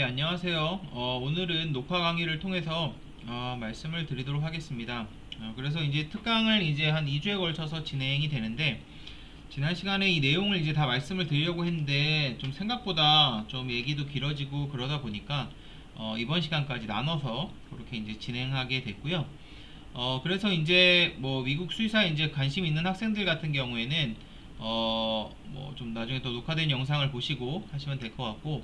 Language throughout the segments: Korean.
안녕하세요. 오늘은 녹화 강의를 통해서 말씀을 드리도록 하겠습니다. 그래서 이제 특강을 이제 한 2주에 걸쳐서 진행이 되는데, 지난 시간에 이 내용을 이제 다 말씀을 드리려고 했는데, 좀 생각보다 좀 얘기도 길어지고 그러다 보니까, 이번 시간까지 나눠서 그렇게 이제 진행하게 됐고요. 그래서 이제 뭐 미국 수의사에 이제 관심 있는 학생들 같은 경우에는, 뭐 좀 나중에 또 녹화된 영상을 보시고 하시면 될 것 같고,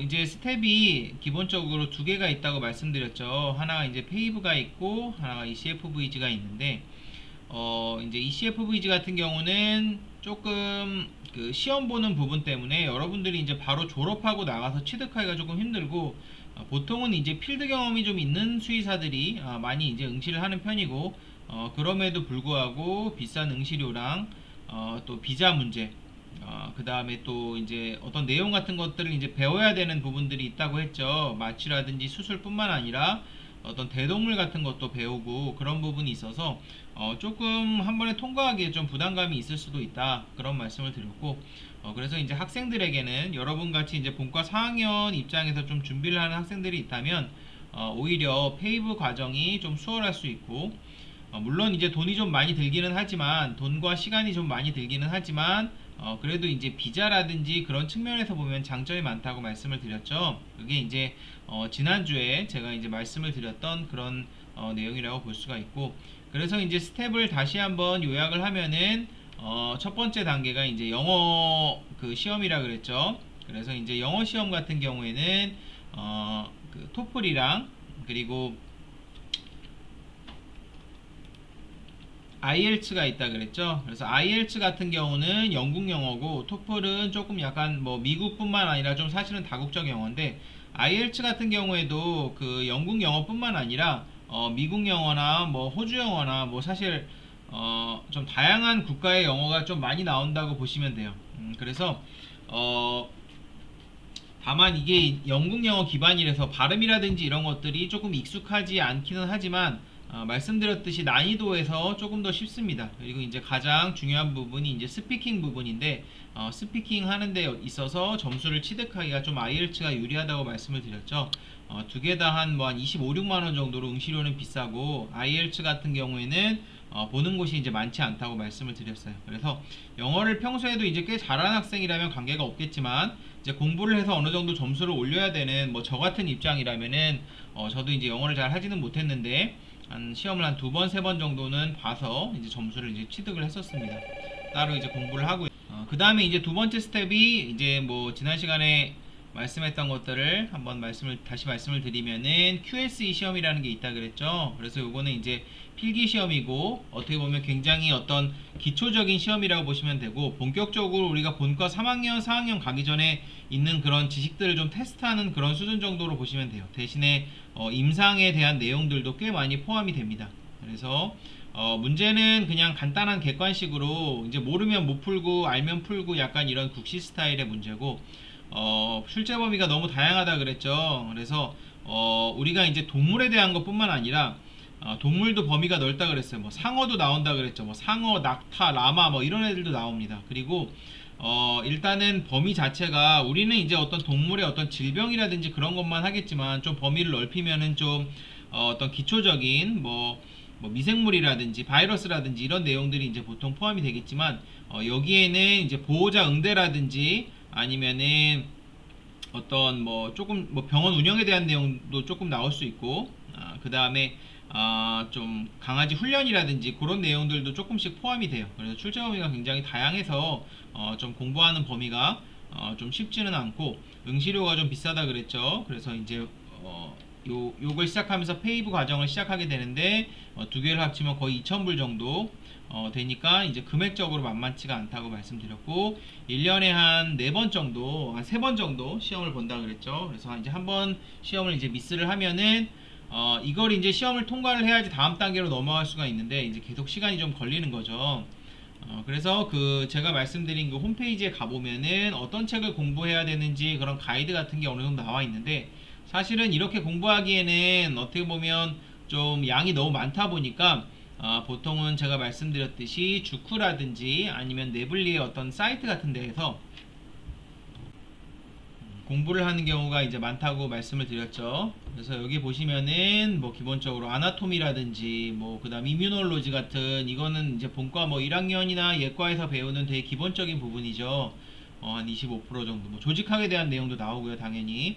이제 스텝이 기본적으로 두 개가 있다고 말씀드렸죠. 하나가 이제 페이브가 있고, 하나가 ECFVG가 있는데, 이제 ECFVG 같은 경우는 조금 그 시험 보는 부분 때문에 여러분들이 이제 바로 졸업하고 나가서 취득하기가 조금 힘들고, 보통은 이제 필드 경험이 좀 있는 수의사들이 많이 이제 응시를 하는 편이고, 그럼에도 불구하고 비싼 응시료랑 또 비자 문제, 그 다음에 또 이제 어떤 내용 같은 것들을 이제 배워야 되는 부분들이 있다고 했죠. 마취라든지 수술뿐만 아니라 어떤 대동물 같은 것도 배우고 그런 부분이 있어서 조금 한 번에 통과하기에 좀 부담감이 있을 수도 있다, 그런 말씀을 드렸고, 그래서 이제 학생들에게는 여러분 같이 이제 본과 4학년 입장에서 좀 준비를 하는 학생들이 있다면 오히려 페이브 과정이 좀 수월할 수 있고, 물론 이제 돈이 좀 많이 들기는 하지만, 돈과 시간이 좀 많이 들기는 하지만, 그래도 이제 비자라든지 그런 측면에서 보면 장점이 많다고 말씀을 드렸죠. 그게 이제 지난주에 제가 이제 말씀을 드렸던 그런 내용이라고 볼 수가 있고, 그래서 이제 스텝을 다시 한번 요약을 하면은, 첫 번째 단계가 이제 영어 그 시험이라 그랬죠. 그래서 이제 영어 시험 같은 경우에는 그 토플이랑, 그리고 IELTS가 있다 그랬죠. 그래서 IELTS 같은 경우는 영국 영어고, 토플은 조금 약간 뭐 미국뿐만 아니라 좀 사실은 다국적 영어인데, IELTS 같은 경우에도 그 영국 영어뿐만 아니라 미국 영어나 뭐 호주 영어나 뭐 사실 좀 다양한 국가의 영어가 좀 많이 나온다고 보시면 돼요. 그래서 어, 다만 이게 영국 영어 기반이라서 발음이라든지 이런 것들이 조금 익숙하지 않기는 하지만, 말씀드렸듯이 난이도에서 조금 더 쉽습니다. 그리고 이제 가장 중요한 부분이 이제 스피킹 부분인데, 스피킹 하는 데 있어서 점수를 취득하기가 좀 IELTS가 유리하다고 말씀을 드렸죠. 두 개 다 한 뭐 한 25, 6만 원 정도로 응시료는 비싸고, IELTS 같은 경우에는 보는 곳이 이제 많지 않다고 말씀을 드렸어요. 그래서 영어를 평소에도 이제 꽤 잘하는 학생이라면 관계가 없겠지만, 이제 공부를 해서 어느 정도 점수를 올려야 되는 뭐 저 같은 입장이라면은, 저도 이제 영어를 잘 하지는 못했는데 한 시험을 한 두 번, 세 번 정도는 봐서 이제 점수를 이제 취득을 했었습니다. 따로 이제 공부를 하고, 그 다음에 이제 두 번째 스텝이 이제 뭐 지난 시간에 말씀했던 것들을 한번 다시 말씀을 드리면은, QSE 시험이라는 게 있다 그랬죠. 그래서 요거는 이제 필기 시험이고, 어떻게 보면 굉장히 어떤 기초적인 시험이라고 보시면 되고, 본격적으로 우리가 본과 3학년, 4학년 가기 전에 있는 그런 지식들을 좀 테스트하는 그런 수준 정도로 보시면 돼요. 대신에 임상에 대한 내용들도 꽤 많이 포함이 됩니다. 그래서 문제는 그냥 간단한 객관식으로 이제 모르면 못 풀고 알면 풀고, 약간 이런 국시 스타일의 문제고, 출제 범위가 너무 다양하다 그랬죠. 그래서 우리가 이제 동물에 대한 것뿐만 아니라 동물도 범위가 넓다 그랬어요. 뭐 상어도 나온다 그랬죠. 뭐 상어, 낙타, 라마 뭐 이런 애들도 나옵니다. 그리고 일단은 범위 자체가, 우리는 이제 어떤 동물의 어떤 질병이라든지 그런 것만 하겠지만, 좀 범위를 넓히면은 좀 어떤 기초적인 뭐 미생물이라든지 바이러스라든지 이런 내용들이 이제 보통 포함이 되겠지만, 여기에는 이제 보호자 응대라든지 아니면은 어떤 뭐 조금 뭐 병원 운영에 대한 내용도 조금 나올 수 있고, 그 다음에 좀 강아지 훈련이라든지 그런 내용들도 조금씩 포함이 돼요. 그래서 출제 범위가 굉장히 다양해서 좀 공부하는 범위가 좀 쉽지는 않고, 응시료가 좀 비싸다 그랬죠. 그래서 이제 요걸 시작하면서 페이브 과정을 시작하게 되는데, 두 개를 합치면 거의 2,000불 정도 되니까 이제 금액적으로 만만치가 않다고 말씀드렸고, 1년에 한 4번 정도, 한 3번 정도 시험을 본다 그랬죠. 그래서 이제 한 번 시험을 이제 미스를 하면은 이걸 이제 시험을 통과를 해야지 다음 단계로 넘어갈 수가 있는데, 이제 계속 시간이 좀 걸리는 거죠. 그래서 그 제가 말씀드린 그 홈페이지에 가보면은 어떤 책을 공부해야 되는지 그런 가이드 같은 게 어느 정도 나와 있는데, 사실은 이렇게 공부하기에는 어떻게 보면 좀 양이 너무 많다 보니까, 보통은 제가 말씀드렸듯이 주쿠라든지 아니면 네블리의 어떤 사이트 같은 데에서 공부를 하는 경우가 이제 많다고 말씀을 드렸죠. 그래서 여기 보시면은 뭐 기본적으로 아나토미라든지 뭐 그다음 이뮤놀로지 같은 이거는 이제 본과 뭐 1학년이나 예과에서 배우는 되게 기본적인 부분이죠. 한 25% 정도. 뭐 조직학에 대한 내용도 나오고요, 당연히.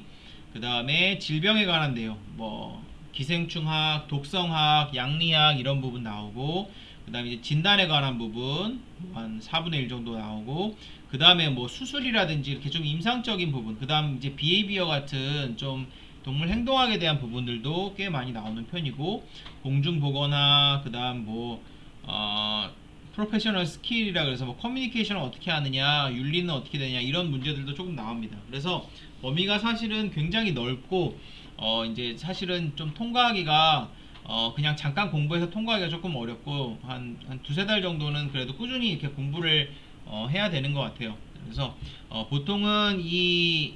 그다음에 질병에 관한 내용, 뭐 기생충학, 독성학, 양리학 이런 부분 나오고, 그다음에 이제 진단에 관한 부분 한 4분의 1 정도 나오고, 그다음에 뭐 수술이라든지 이렇게 좀 임상적인 부분, 그다음 이제 비헤이비어 같은 좀 동물 행동학에 대한 부분들도 꽤 많이 나오는 편이고, 공중보거나 그다음 뭐 프로페셔널 스킬이라 그래서 뭐 커뮤니케이션을 어떻게 하느냐, 윤리는 어떻게 되냐 이런 문제들도 조금 나옵니다. 그래서 범위가 사실은 굉장히 넓고 이제 사실은 좀 통과하기가 그냥 잠깐 공부해서 통과하기가 조금 어렵고 한 두세 달 정도는 그래도 꾸준히 이렇게 공부를 해야 되는 것 같아요. 그래서 보통은 이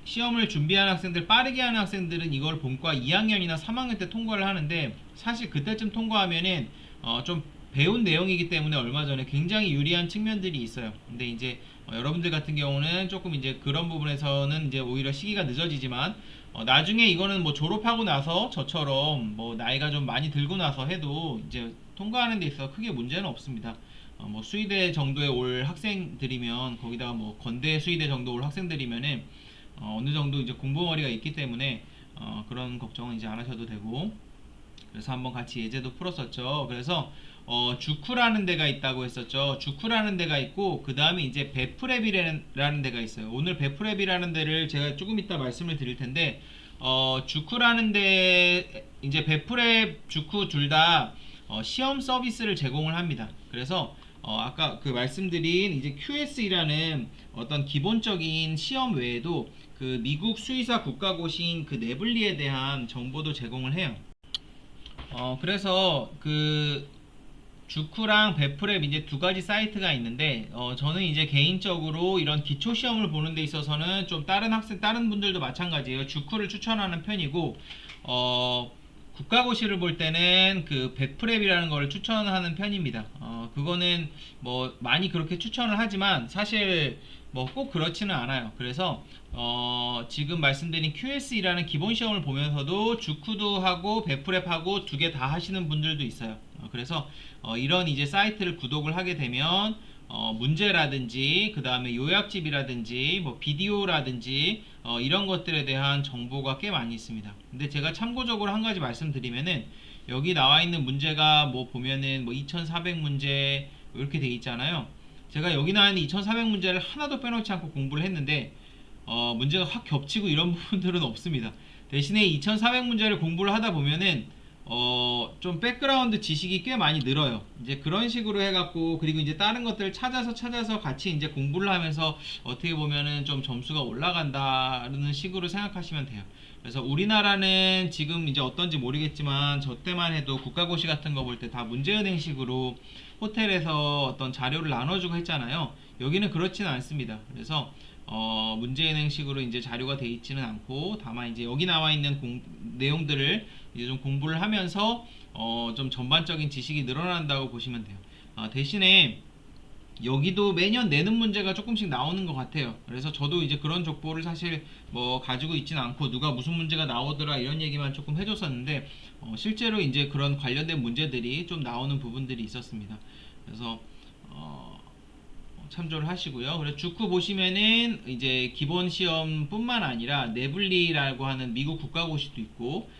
시험을 준비하는 학생들, 빠르게 하는 학생들은 이걸 본과 2학년이나 3학년 때 통과를 하는데, 사실 그때쯤 통과하면은 좀 배운 내용이기 때문에 얼마 전에 굉장히 유리한 측면들이 있어요. 근데 이제 여러분들 같은 경우는 조금 이제 그런 부분에서는 이제 오히려 시기가 늦어지지만, 나중에 이거는 뭐 졸업하고 나서 저처럼 뭐 나이가 좀 많이 들고 나서 해도 이제 통과하는 데 있어서 크게 문제는 없습니다. 뭐 수의대 정도에 올 학생들이면, 거기다가 뭐 건대 수의대 정도 올 학생들이면은 어느 정도 이제 공부머리가 있기 때문에 그런 걱정은 이제 안 하셔도 되고. 그래서 한번 같이 예제도 풀었었죠. 그래서 주쿠라는 데가 있다고 했었죠. 주쿠라는 데가 있고, 그 다음에 이제 베프랩이라는 데가 있어요. 오늘 베프랩이라는 데를 제가 조금 이따 말씀을 드릴 텐데, 주쿠라는 데 이제 베프랩, 주쿠 둘 다 시험 서비스를 제공을 합니다. 그래서 아까 그 말씀드린 이제 QS이라는 어떤 기본적인 시험 외에도 그 미국 수의사 국가고시인 그 네블리에 대한 정보도 제공을 해요. 그래서 그 주쿠랑 베프랩 이제 두 가지 사이트가 있는데, 저는 이제 개인적으로 이런 기초 시험을 보는 데 있어서는 좀 다른 분들도 마찬가지예요. 주쿠를 추천하는 편이고, 국가고시를 볼 때는 그 베프랩이라는 걸 추천하는 편입니다. 그거는 뭐 많이 그렇게 추천을 하지만 사실 뭐 꼭 그렇지는 않아요. 그래서 지금 말씀드린 QS이라는 기본 시험을 보면서도 주쿠도 하고 베프랩하고 두 개 다 하시는 분들도 있어요. 그래서 이런 이제 사이트를 구독을 하게 되면 문제라든지 그 다음에 요약집이라든지 뭐 비디오라든지 이런 것들에 대한 정보가 꽤 많이 있습니다. 근데 제가 참고적으로 한 가지 말씀드리면은, 여기 나와 있는 문제가 뭐 보면은 뭐 2400문제 이렇게 돼 있잖아요. 제가 여기 나와 있는 2400문제를 하나도 빼놓지 않고 공부를 했는데 문제가 확 겹치고 이런 부분들은 없습니다. 대신에 2400문제를 공부를 하다 보면은 좀 백그라운드 지식이 꽤 많이 늘어요. 이제 그런 식으로 해갖고, 그리고 이제 다른 것들을 찾아서 같이 이제 공부를 하면서 어떻게 보면은 좀 점수가 올라간다는 식으로 생각하시면 돼요. 그래서 우리나라는 지금 이제 어떤지 모르겠지만, 저 때만 해도 국가고시 같은 거 볼 때 다 문제은행식으로 호텔에서 어떤 자료를 나눠주고 했잖아요. 여기는 그렇지는 않습니다. 그래서 문제은행식으로 이제 자료가 돼 있지는 않고, 다만 이제 여기 나와 있는 내용들을 이제 좀 공부를 하면서 좀 전반적인 지식이 늘어난다고 보시면 돼요. 대신에 여기도 매년 내는 문제가 조금씩 나오는 것 같아요. 그래서 저도 이제 그런 족보를 사실 뭐 가지고 있지는 않고, 누가 무슨 문제가 나오더라 이런 얘기만 조금 해줬었는데, 실제로 이제 그런 관련된 문제들이 좀 나오는 부분들이 있었습니다. 그래서 참조를 하시고요. 그래서 주쿠 보시면은 이제 기본 시험뿐만 아니라 네블리라고 하는 미국 국가고시도 있고,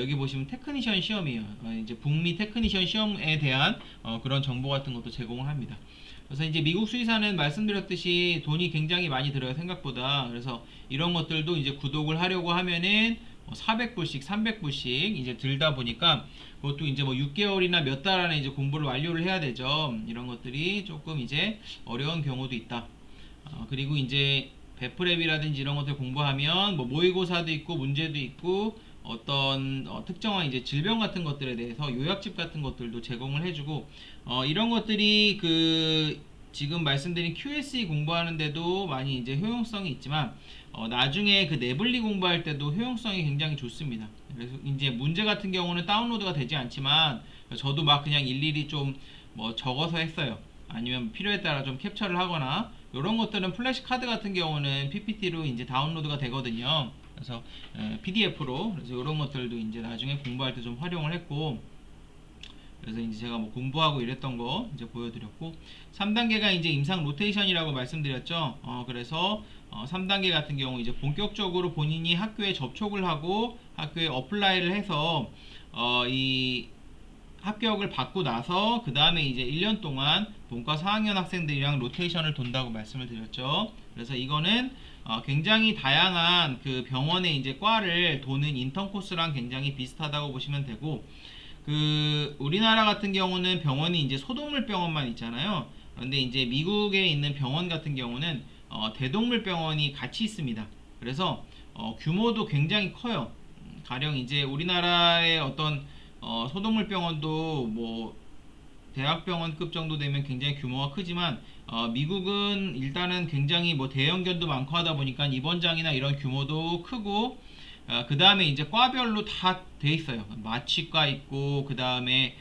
여기 보시면 테크니션 시험이에요. 이제 북미 테크니션 시험에 대한 그런 정보 같은 것도 제공을 합니다. 그래서 이제 미국 수의사는 말씀드렸듯이 돈이 굉장히 많이 들어요, 생각보다. 그래서 이런 것들도 이제 구독을 하려고 하면은 400불씩 300불씩 이제 들다 보니까, 그것도 이제 뭐 6개월이나 몇 달 안에 이제 공부를 완료를 해야 되죠. 이런 것들이 조금 이제 어려운 경우도 있다. 그리고 이제 베프랩이라든지 이런 것들 공부하면 뭐 모의고사도 있고 문제도 있고, 어떤 특정한 이제 질병 같은 것들에 대해서 요약집 같은 것들도 제공을 해주고, 이런 것들이 그 지금 말씀드린 QSE 공부하는데도 많이 이제 효용성이 있지만, 나중에 그 네블리 공부할 때도 효용성이 굉장히 좋습니다. 그래서 이제 문제 같은 경우는 다운로드가 되지 않지만, 저도 막 그냥 일일이 좀 뭐 적어서 했어요. 아니면 필요에 따라 좀 캡처를 하거나 이런 것들은 플래시 카드 같은 경우는 PPT로 이제 다운로드가 되거든요. 그래서 PDF로. 그래서 이런 것들도 이제 나중에 공부할 때 좀 활용을 했고, 그래서 이제 제가 뭐 공부하고 이랬던 거 이제 보여드렸고, 3단계가 이제 임상 로테이션이라고 말씀드렸죠. 그래서 3단계 같은 경우 이제 본격적으로 본인이 학교에 접촉을 하고 학교에 어플라이를 해서 이 합격을 받고 나서 그 다음에 이제 1년 동안 본과 4학년 학생들이랑 로테이션을 돈다고 말씀을 드렸죠. 그래서 이거는 굉장히 다양한 그 병원의 이제 과를 도는 인턴 코스랑 굉장히 비슷하다고 보시면 되고, 그 우리나라 같은 경우는 병원이 이제 소동물 병원만 있잖아요. 그런데 이제 미국에 있는 병원 같은 경우는 대동물 병원이 같이 있습니다. 그래서 규모도 굉장히 커요. 가령 이제 우리나라의 어떤 소동물 병원도 뭐 대학병원급 정도 되면 굉장히 규모가 크지만 미국은 일단은 굉장히 뭐 대형견도 많고 하다 보니까 입원장이나 이런 규모도 크고, 그 다음에 이제 과별로 다 돼 있어요. 마취과 있고, 그 다음에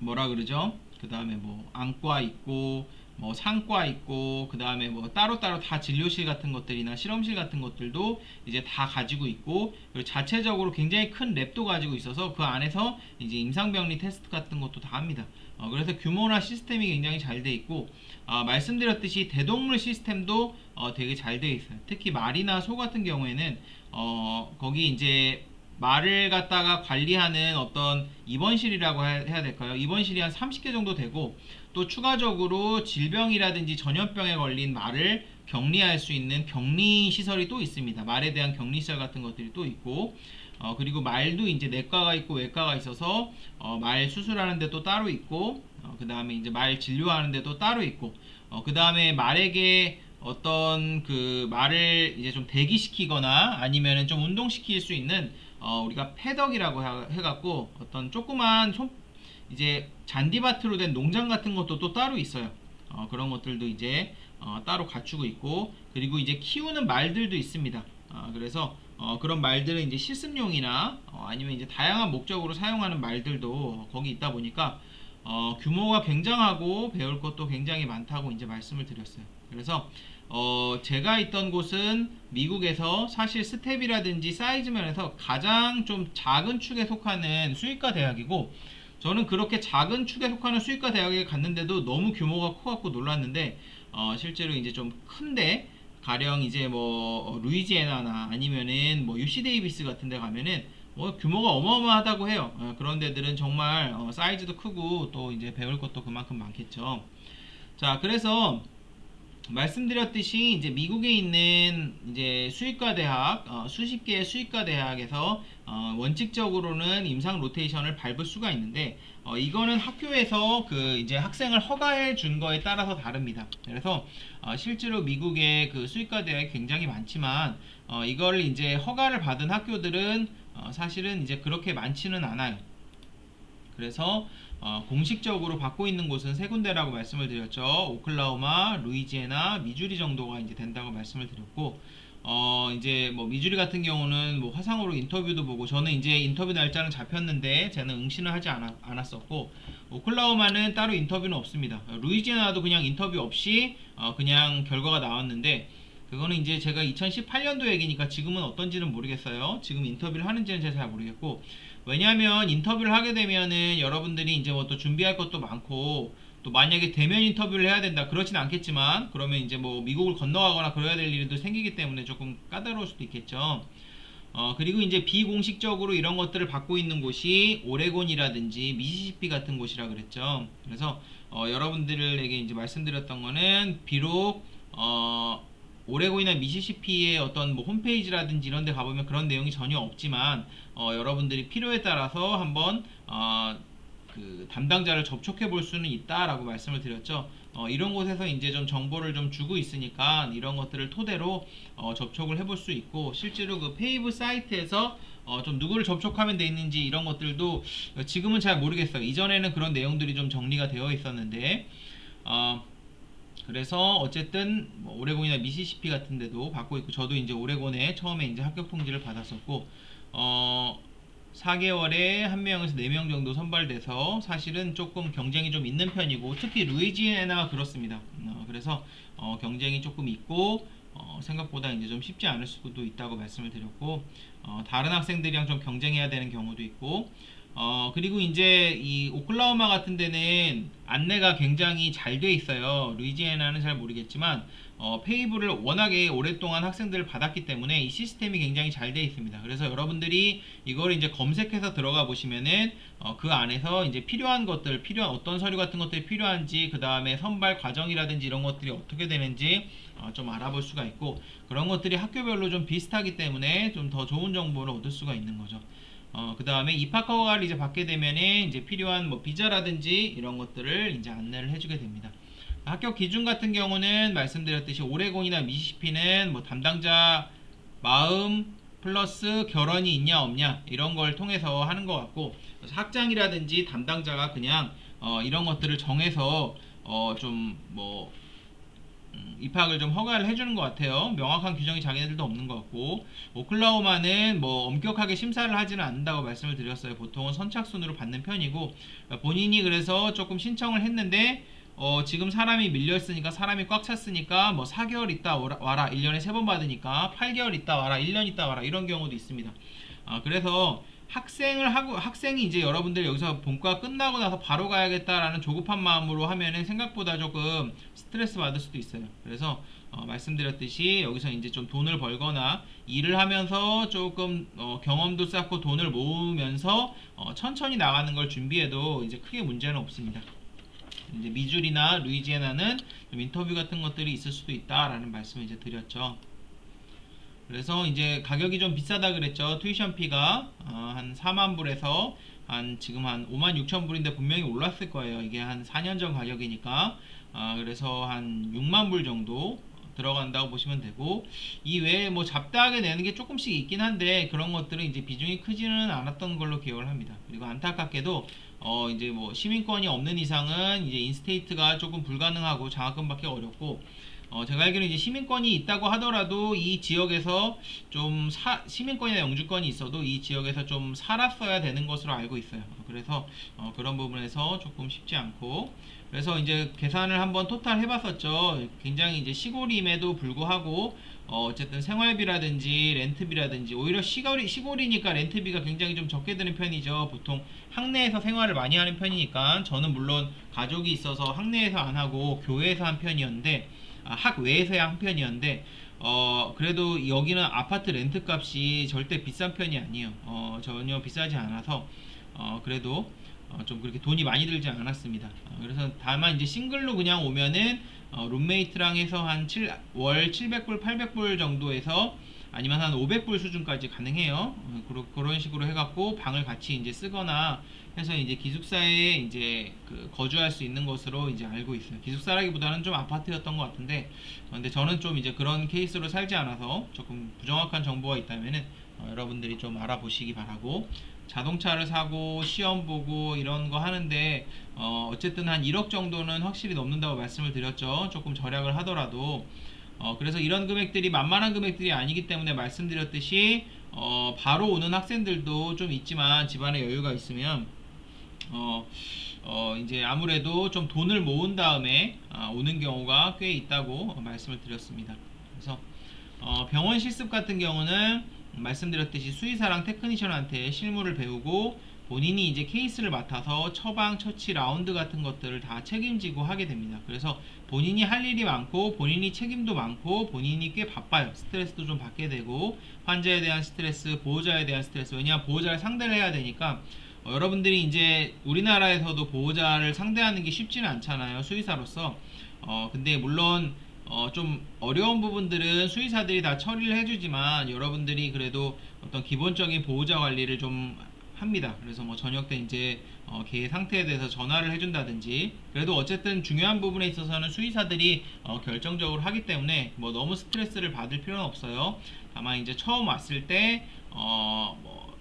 뭐라 그러죠? 그 다음에 뭐 안과 있고, 뭐 상과 있고, 그 다음에 뭐 따로따로 다 진료실 같은 것들이나 실험실 같은 것들도 이제 다 가지고 있고, 그리고 자체적으로 굉장히 큰 랩도 가지고 있어서 그 안에서 이제 임상병리 테스트 같은 것도 다 합니다. 그래서 규모나 시스템이 굉장히 잘 돼 있고, 말씀드렸듯이 대동물 시스템도 되게 잘 돼 있어요. 특히 말이나 소 같은 경우에는 거기 이제 말을 갖다가 관리하는 어떤 입원실이라고 해야 될까요? 입원실이 한 30개 정도 되고, 또 추가적으로 질병이라든지 전염병에 걸린 말을 격리할 수 있는 격리 시설이 또 있습니다. 말에 대한 격리 시설 같은 것들이 또 있고, 그리고 말도 이제 내과가 있고 외과가 있어서 말 수술하는 데 또 따로 있고, 그 다음에 이제 말 진료하는 데도 따로 있고, 그 다음에 말에게 어떤 그 말을 이제 좀 대기시키거나 아니면은 좀 운동시킬 수 있는 우리가 패덕이라고 해갖고 어떤 조그만 이제 잔디밭으로 된 농장 같은 것도 또 따로 있어요. 그런 것들도 이제 따로 갖추고 있고, 그리고 이제 키우는 말들도 있습니다. 그래서 그런 말들은 이제 실습용이나 아니면 이제 다양한 목적으로 사용하는 말들도 거기 있다 보니까 규모가 굉장하고 배울 것도 굉장히 많다고 이제 말씀을 드렸어요. 그래서 제가 있던 곳은 미국에서 사실 스텝이라든지 사이즈 면에서 가장 좀 작은 축에 속하는 수의과 대학이고, 저는 그렇게 작은 축에 속하는 수의과 대학에 갔는데도 너무 규모가 커갖고 놀랐는데, 실제로 이제 좀 큰데, 가령 이제 뭐 루이지애나나 아니면은 뭐 UC 데이비스 같은 데 가면은 뭐 규모가 어마어마하다고 해요. 그런 데들은 정말 사이즈도 크고 또 이제 배울 것도 그만큼 많겠죠. 자, 그래서 말씀드렸듯이 이제 미국에 있는 이제 수의과 대학, 수십 개의 수의과 대학에서 원칙적으로는 임상 로테이션을 밟을 수가 있는데, 이거는 학교에서 그 이제 학생을 허가해 준 거에 따라서 다릅니다. 그래서 실제로 미국의 그 수의과 대학이 굉장히 많지만 이걸 이제 허가를 받은 학교들은 사실은 이제 그렇게 많지는 않아요. 그래서 공식적으로 받고 있는 곳은 세 군데라고 말씀을 드렸죠. 오클라호마, 루이지애나, 미주리 정도가 이제 된다고 말씀을 드렸고, 이제 뭐 미주리 같은 경우는 뭐 화상으로 인터뷰도 보고, 저는 이제 인터뷰 날짜는 잡혔는데 저는 응시는 하지 않았었고, 오클라호마는 따로 인터뷰는 없습니다. 루이지애나도 그냥 인터뷰 없이 그냥 결과가 나왔는데, 그거는 이제 제가 2018년도 얘기니까 지금은 어떤지는 모르겠어요. 지금 인터뷰를 하는지는 제가 잘 모르겠고, 왜냐하면 인터뷰를 하게 되면은 여러분들이 이제 뭐 또 준비할 것도 많고, 또 만약에 대면 인터뷰를 해야 된다 그러진 않겠지만, 그러면 이제 뭐 미국을 건너가거나 그래야 될 일도 생기기 때문에 조금 까다로울 수도 있겠죠. 그리고 이제 비공식적으로 이런 것들을 받고 있는 곳이 오레곤이라든지 미시시피 같은 곳이라 그랬죠. 그래서 여러분들에게 이제 말씀드렸던 거는 비록 오레곤이나 미시시피의 어떤 뭐 홈페이지라든지 이런 데 가보면 그런 내용이 전혀 없지만, 여러분들이 필요에 따라서 한번 그 담당자를 접촉해 볼 수는 있다라고 말씀을 드렸죠. 이런 곳에서 이제 좀 정보를 좀 주고 있으니까 이런 것들을 토대로 접촉을 해볼 수 있고, 실제로 그 페이브 사이트에서 좀 누구를 접촉하면 돼 있는지 이런 것들도 지금은 잘 모르겠어요. 이전에는 그런 내용들이 좀 정리가 되어 있었는데, 그래서 어쨌든 뭐 오레곤이나 미시시피 같은 데도 받고 있고, 저도 이제 오레곤에 처음에 이제 합격 통지를 받았었고, 4개월에 1명에서 4명 정도 선발돼서 사실은 조금 경쟁이 좀 있는 편이고, 특히 루이지애나가 그렇습니다. 그래서 경쟁이 조금 있고, 생각보다 이제 좀 쉽지 않을 수도 있다고 말씀을 드렸고, 다른 학생들이랑 좀 경쟁해야 되는 경우도 있고, 그리고 이제 이 오클라호마 같은 데는 안내가 굉장히 잘 돼 있어요. 루이지애나는 잘 모르겠지만 페이블을 워낙에 오랫동안 학생들을 받았기 때문에 이 시스템이 굉장히 잘 돼 있습니다. 그래서 여러분들이 이걸 이제 검색해서 들어가 보시면은 그 안에서 이제 필요한 것들, 필요한 어떤 서류 같은 것들이 필요한지, 그 다음에 선발 과정이라든지 이런 것들이 어떻게 되는지 좀 알아볼 수가 있고, 그런 것들이 학교별로 좀 비슷하기 때문에 좀 더 좋은 정보를 얻을 수가 있는 거죠. 그 다음에 입학 허가를 이제 받게 되면은 이제 필요한 뭐 비자라든지 이런 것들을 이제 안내를 해주게 됩니다. 합격 기준 같은 경우는 말씀드렸듯이 오레곤이나 미시시피는 뭐 담당자 마음 플러스 결혼이 있냐 없냐 이런 걸 통해서 하는 것 같고, 학장이라든지 담당자가 그냥 이런 것들을 정해서 좀뭐 입학을 좀 허가를 해주는 것 같아요. 명확한 규정이 자기네들도 없는 것 같고, 오클라호마는 뭐 엄격하게 심사를 하지는 않는다고 말씀을 드렸어요. 보통은 선착순으로 받는 편이고, 본인이 그래서 조금 신청을 했는데 지금 사람이 밀려있으니까, 사람이 꽉 찼으니까 뭐 4개월 있다 와라, 1년에 3번 받으니까 8개월 있다 와라, 1년 있다 와라, 이런 경우도 있습니다. 그래서 학생이 이제 여러분들 여기서 본과 끝나고 나서 바로 가야겠다라는 조급한 마음으로 하면은 생각보다 조금 스트레스 받을 수도 있어요. 그래서 말씀드렸듯이 여기서 이제 좀 돈을 벌거나 일을 하면서 조금 경험도 쌓고 돈을 모으면서 천천히 나가는 걸 준비해도 이제 크게 문제는 없습니다. 이제 미주리나 루이지애나는 좀 인터뷰 같은 것들이 있을 수도 있다라는 말씀을 이제 드렸죠. 그래서 이제 가격이 좀 비싸다 그랬죠. 튜이션피가 한 4만 불에서 지금 한 5만 6천 불인데 분명히 올랐을 거예요. 이게 한 4년 전 가격이니까. 그래서 한 6만 불 정도 들어간다고 보시면 되고, 이 외에 뭐 잡다하게 내는 게 조금씩 있긴 한데 그런 것들은 이제 비중이 크지는 않았던 걸로 기억을 합니다. 그리고 안타깝게도 이제 뭐 시민권이 없는 이상은 이제 인스테이트가 조금 불가능하고 장학금 받기 어렵고, 제가 알기로는 이제 시민권이 있다고 하더라도 이 지역에서 시민권이나 영주권이 있어도 이 지역에서 좀 살았어야 되는 것으로 알고 있어요. 그래서 그런 부분에서 조금 쉽지 않고, 그래서 이제 계산을 한번 토탈 해봤었죠. 굉장히 이제 시골임에도 불구하고 어쨌든 생활비라든지 렌트비라든지, 오히려 시골이니까 렌트비가 굉장히 좀 적게 드는 편이죠. 보통 학내에서 생활을 많이 하는 편이니까. 저는 물론 가족이 있어서 학내에서 안 하고 교회에서 한 편이었는데, 학외에서의 한 편이었는데, 그래도 여기는 아파트 렌트 값이 절대 비싼 편이 아니에요. 전혀 비싸지 않아서 그래도 좀 그렇게 돈이 많이 들지 않았습니다. 그래서 다만 이제 싱글로 그냥 오면은 룸메이트랑 해서 월 700불, 800불 정도에서 아니면 한 500불 수준까지 가능해요. 그런 식으로 해갖고 방을 같이 이제 쓰거나 해서 이제 기숙사에 이제 거주할 수 있는 것으로 이제 알고 있어요. 기숙사라기보다는 좀 아파트였던 것 같은데, 근데 저는 좀 이제 그런 케이스로 살지 않아서 조금 부정확한 정보가 있다면은 여러분들이 좀 알아보시기 바라고, 자동차를 사고 시험 보고 이런 거 하는데 어쨌든 한 1억 정도는 확실히 넘는다고 말씀을 드렸죠. 조금 절약을 하더라도. 그래서 이런 금액들이 만만한 금액들이 아니기 때문에 말씀드렸듯이 바로 오는 학생들도 좀 있지만, 집안에 여유가 있으면 이제 아무래도 좀 돈을 모은 다음에 오는 경우가 꽤 있다고 말씀을 드렸습니다. 그래서 병원 실습 같은 경우는 말씀드렸듯이 수의사랑 테크니션한테 실무를 배우고, 본인이 이제 케이스를 맡아서 처방, 처치, 라운드 같은 것들을 다 책임지고 하게 됩니다. 그래서 본인이 할 일이 많고 본인이 책임도 많고 본인이 꽤 바빠요. 스트레스도 좀 받게 되고, 환자에 대한 스트레스, 보호자에 대한 스트레스, 왜냐하면 보호자를 상대를 해야 되니까. 여러분들이 이제 우리나라에서도 보호자를 상대하는 게 쉽지는 않잖아요, 수의사로서. 근데 물론 좀 어려운 부분들은 수의사들이 다 처리를 해주지만, 여러분들이 그래도 어떤 기본적인 보호자 관리를 좀 합니다. 그래서 뭐 저녁 때 이제 개의 상태에 대해서 전화를 해준다든지, 그래도 어쨌든 중요한 부분에 있어서는 수의사들이 결정적으로 하기 때문에 뭐 너무 스트레스를 받을 필요는 없어요. 다만 이제 처음 왔을 때 뭐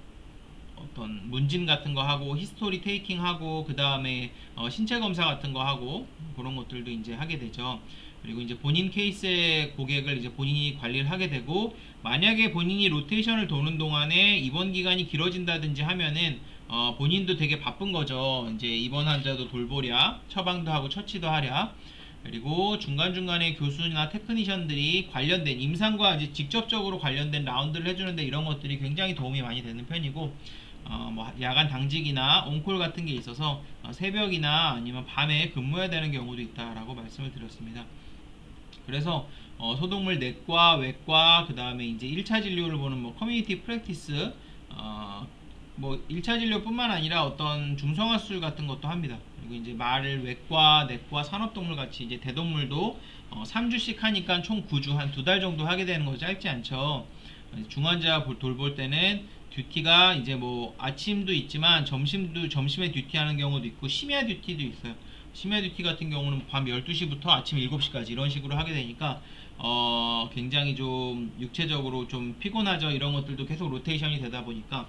어떤 문진 같은 거 하고, 히스토리 테이킹 하고, 그 다음에 신체 검사 같은 거 하고, 그런 것들도 이제 하게 되죠. 그리고 이제 본인 케이스의 고객을 이제 본인이 관리를 하게 되고, 만약에 본인이 로테이션을 도는 동안에 입원 기간이 길어진다든지 하면은 본인도 되게 바쁜 거죠. 이제 입원 환자도 돌보랴, 처방도 하고 처치도 하랴. 그리고 중간중간에 교수나 테크니션들이 관련된 임상과 이제 직접적으로 관련된 라운드를 해주는데, 이런 것들이 굉장히 도움이 많이 되는 편이고, 뭐 야간 당직이나 온콜 같은 게 있어서 새벽이나 아니면 밤에 근무해야 되는 경우도 있다라고 말씀을 드렸습니다. 그래서 소독물 내과, 외과, 그 다음에 이제 1차 진료를 보는 뭐 커뮤니티 프랙티스, 뭐 1차 진료뿐만 아니라 어떤 중성화 수술 같은 것도 합니다. 그리고 이제 말, 외과, 내과, 산업동물 같이 이제 대동물도 3주씩 하니까 총 9주, 한 2달 정도 하게 되는 거 짧지 않죠. 중환자 돌볼 때는 듀티가 이제 뭐 아침도 있지만 점심에 듀티하는 경우도 있고 심야 듀티도 있어요. 심야 듀티 같은 경우는 밤 12시부터 아침 7시까지 이런 식으로 하게 되니까 굉장히 좀 육체적으로 좀 피곤하죠. 이런 것들도 계속 로테이션이 되다 보니까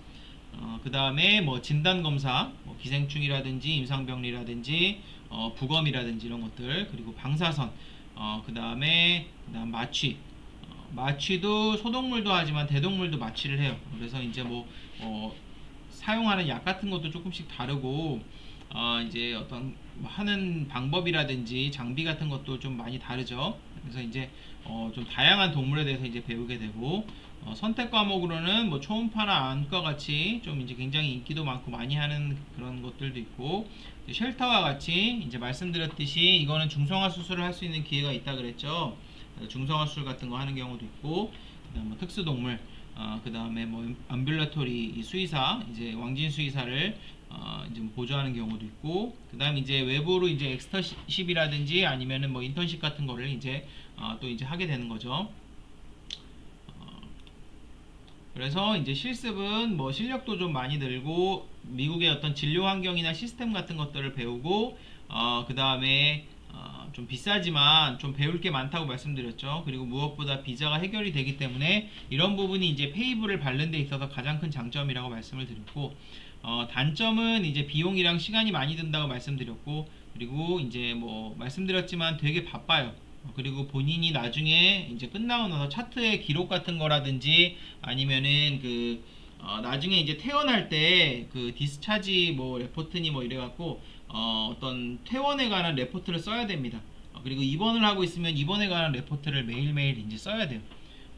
그 다음에 뭐 진단검사, 뭐 기생충이라든지 임상병리라든지 부검이라든지 이런 것들, 그리고 방사선, 그다음 마취, 마취도 소독물도 하지만 대동물도 마취를 해요. 그래서 이제 뭐 사용하는 약 같은 것도 조금씩 다르고, 이제 어떤 하는 방법이라든지 장비 같은 것도 좀 많이 다르죠. 그래서 이제 좀 다양한 동물에 대해서 이제 배우게 되고, 선택 과목으로는 뭐 초음파나 안과 같이 좀 이제 굉장히 인기도 많고 많이 하는 그런 것들도 있고, 쉘터와 같이 이제 말씀드렸듯이 이거는 중성화 수술을 할 수 있는 기회가 있다 그랬죠. 중성화 수술 같은 거 하는 경우도 있고, 그다음 뭐 특수동물, 그다음에 뭐 암뷸러토리 수의사, 이제 왕진 수의사를 이제 뭐 보조하는 경우도 있고, 그다음 이제 외부로 이제 엑스터십이라든지 아니면은 뭐 인턴십 같은 거를 이제 또 이제 하게 되는 거죠. 그래서 이제 실습은 뭐 실력도 좀 많이 늘고, 미국의 어떤 진료 환경이나 시스템 같은 것들을 배우고, 그 다음에 좀 비싸지만 좀 배울 게 많다고 말씀드렸죠. 그리고 무엇보다 비자가 해결이 되기 때문에 이런 부분이 이제 페이블을 밟는 데 있어서 가장 큰 장점이라고 말씀을 드렸고, 단점은 이제 비용이랑 시간이 많이 든다고 말씀드렸고, 그리고 이제 뭐 말씀드렸지만 되게 바빠요. 그리고 본인이 나중에 이제 끝나고 나서 차트의 기록 같은 거라든지 아니면은 나중에 이제 퇴원할 때 그 디스차지 뭐 레포트니 뭐 이래갖고 어떤 퇴원에 관한 레포트를 써야 됩니다. 그리고 입원을 하고 있으면 입원에 관한 레포트를 매일매일 이제 써야 돼요.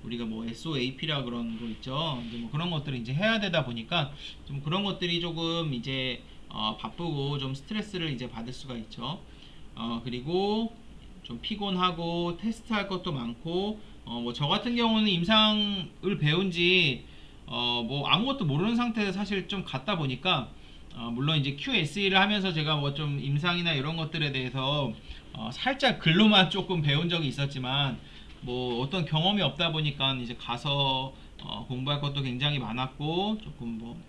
우리가 뭐 SOAP라 그런 거 있죠. 이제 뭐 그런 것들을 이제 해야 되다 보니까 좀 그런 것들이 조금 이제 바쁘고 좀 스트레스를 이제 받을 수가 있죠. 그리고 좀 피곤하고 테스트할 것도 많고, 뭐 저 같은 경우는 임상을 배운 지 뭐 아무것도 모르는 상태에서 사실 좀 갔다 보니까, 물론 이제 QSE를 하면서 제가 뭐 좀 임상이나 이런 것들에 대해서 살짝 글로만 조금 배운 적이 있었지만, 뭐 어떤 경험이 없다 보니까 이제 가서 공부할 것도 굉장히 많았고, 조금 뭐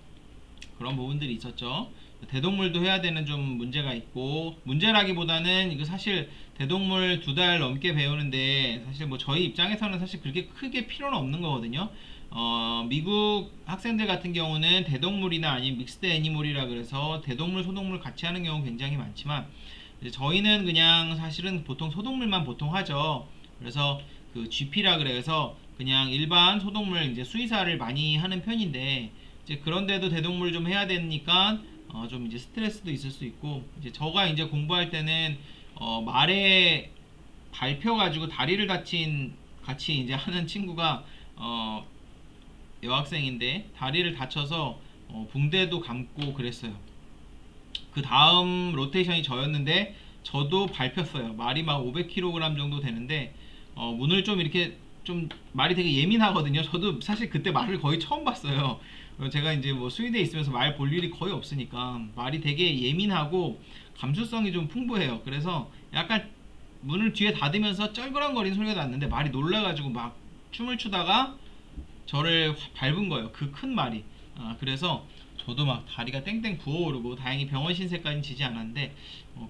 그런 부분들이 있었죠. 대동물도 해야 되는 좀 문제가 있고, 문제라기보다는 이거 사실 대동물 2달 넘게 배우는데 사실 뭐 저희 입장에서는 사실 그렇게 크게 필요는 없는 거거든요. 미국 학생들 같은 경우는 대동물이나 아니면 믹스드 애니멀이라 그래서 대동물 소동물 같이 하는 경우 굉장히 많지만, 이제 저희는 그냥 사실은 보통 소동물만 보통 하죠. 그래서 그 GP라 그래서 그냥 일반 소동물 이제 수의사를 많이 하는 편인데, 이제 그런데도 대동물 좀 해야 되니까 좀 이제 스트레스도 있을 수 있고, 이제 저가 이제 공부할 때는 말에 밟혀 가지고 다리를 다친 같이 이제 하는 친구가 여학생인데 다리를 다쳐서 붕대도 감고 그랬어요. 그 다음 로테이션이 저였는데 저도 밟혔어요. 말이 막 500kg 정도 되는데 문을 좀 이렇게 좀 말이 되게 예민하거든요. 저도 사실 그때 말을 거의 처음 봤어요. 제가 이제 뭐 스위드에 있으면서 말 볼 일이 거의 없으니까 말이 되게 예민하고 감수성이 좀 풍부해요. 그래서 약간 문을 뒤에 닫으면서 쩔그랑거리는 소리가 났는데 말이 놀라가지고 막 춤을 추다가 저를 밟은 거예요. 그 큰 말이. 그래서 저도 막 다리가 땡땡 부어오르고, 다행히 병원 신세까지는 지지 않았는데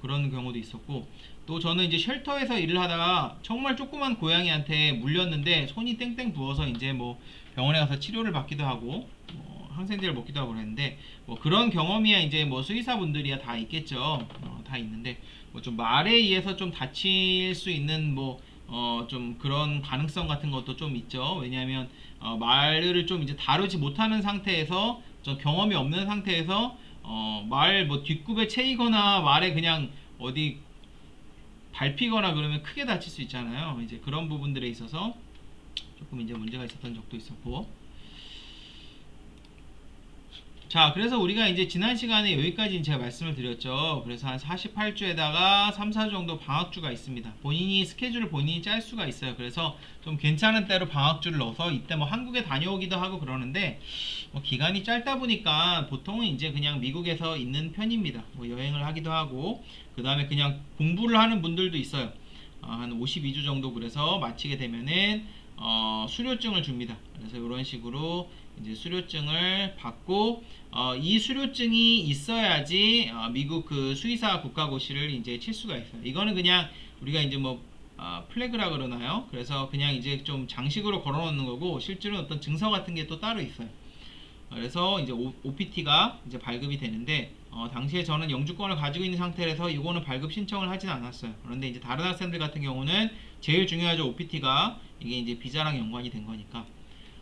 그런 경우도 있었고, 또 저는 이제 쉘터에서 일을 하다가 정말 조그만 고양이한테 물렸는데 손이 땡땡 부어서 이제 뭐 병원에 가서 치료를 받기도 하고 항생제를 먹기도 하고 그랬는데, 뭐 그런 경험이야 이제 뭐 수의사분들이야 다 있겠죠. 다 있는데 뭐 좀 말에 의해서 좀 다칠 수 있는 뭐 좀 그런 가능성 같은 것도 좀 있죠. 왜냐하면 말을 좀 이제 다루지 못하는 상태에서 좀 경험이 없는 상태에서 말 뭐 뒷굽에 채이거나 말에 그냥 어디 밟히거나 그러면 크게 다칠 수 있잖아요. 이제 그런 부분들에 있어서 조금 이제 문제가 있었던 적도 있었고. 자, 그래서 우리가 이제 지난 시간에 여기까지 제가 말씀을 드렸죠. 그래서 한 48주에다가 3, 4주 정도 방학주가 있습니다. 본인이 스케줄을 본인이 짤 수가 있어요. 그래서 좀 괜찮은 때로 방학주를 넣어서 이때 뭐 한국에 다녀오기도 하고 그러는데 뭐 기간이 짧다 보니까 보통은 이제 그냥 미국에서 있는 편입니다. 뭐 여행을 하기도 하고 그 다음에 그냥 공부를 하는 분들도 있어요. 한 52주 정도 그래서 마치게 되면은 수료증을 줍니다. 그래서 이런 식으로 이제 수료증을 받고 이 수료증이 있어야지 미국 그 수의사 국가고시를 이제 칠 수가 있어요. 이거는 그냥 우리가 이제 뭐 플래그라 그러나요? 그래서 그냥 이제 좀 장식으로 걸어놓는 거고 실제로 어떤 증서 같은 게 또 따로 있어요. 그래서 이제 OPT가 이제 발급이 되는데 당시에 저는 영주권을 가지고 있는 상태라서 이거는 발급 신청을 하진 않았어요. 그런데 이제 다른 학생들 같은 경우는 제일 중요하죠. OPT가 이게 이제 비자랑 연관이 된 거니까.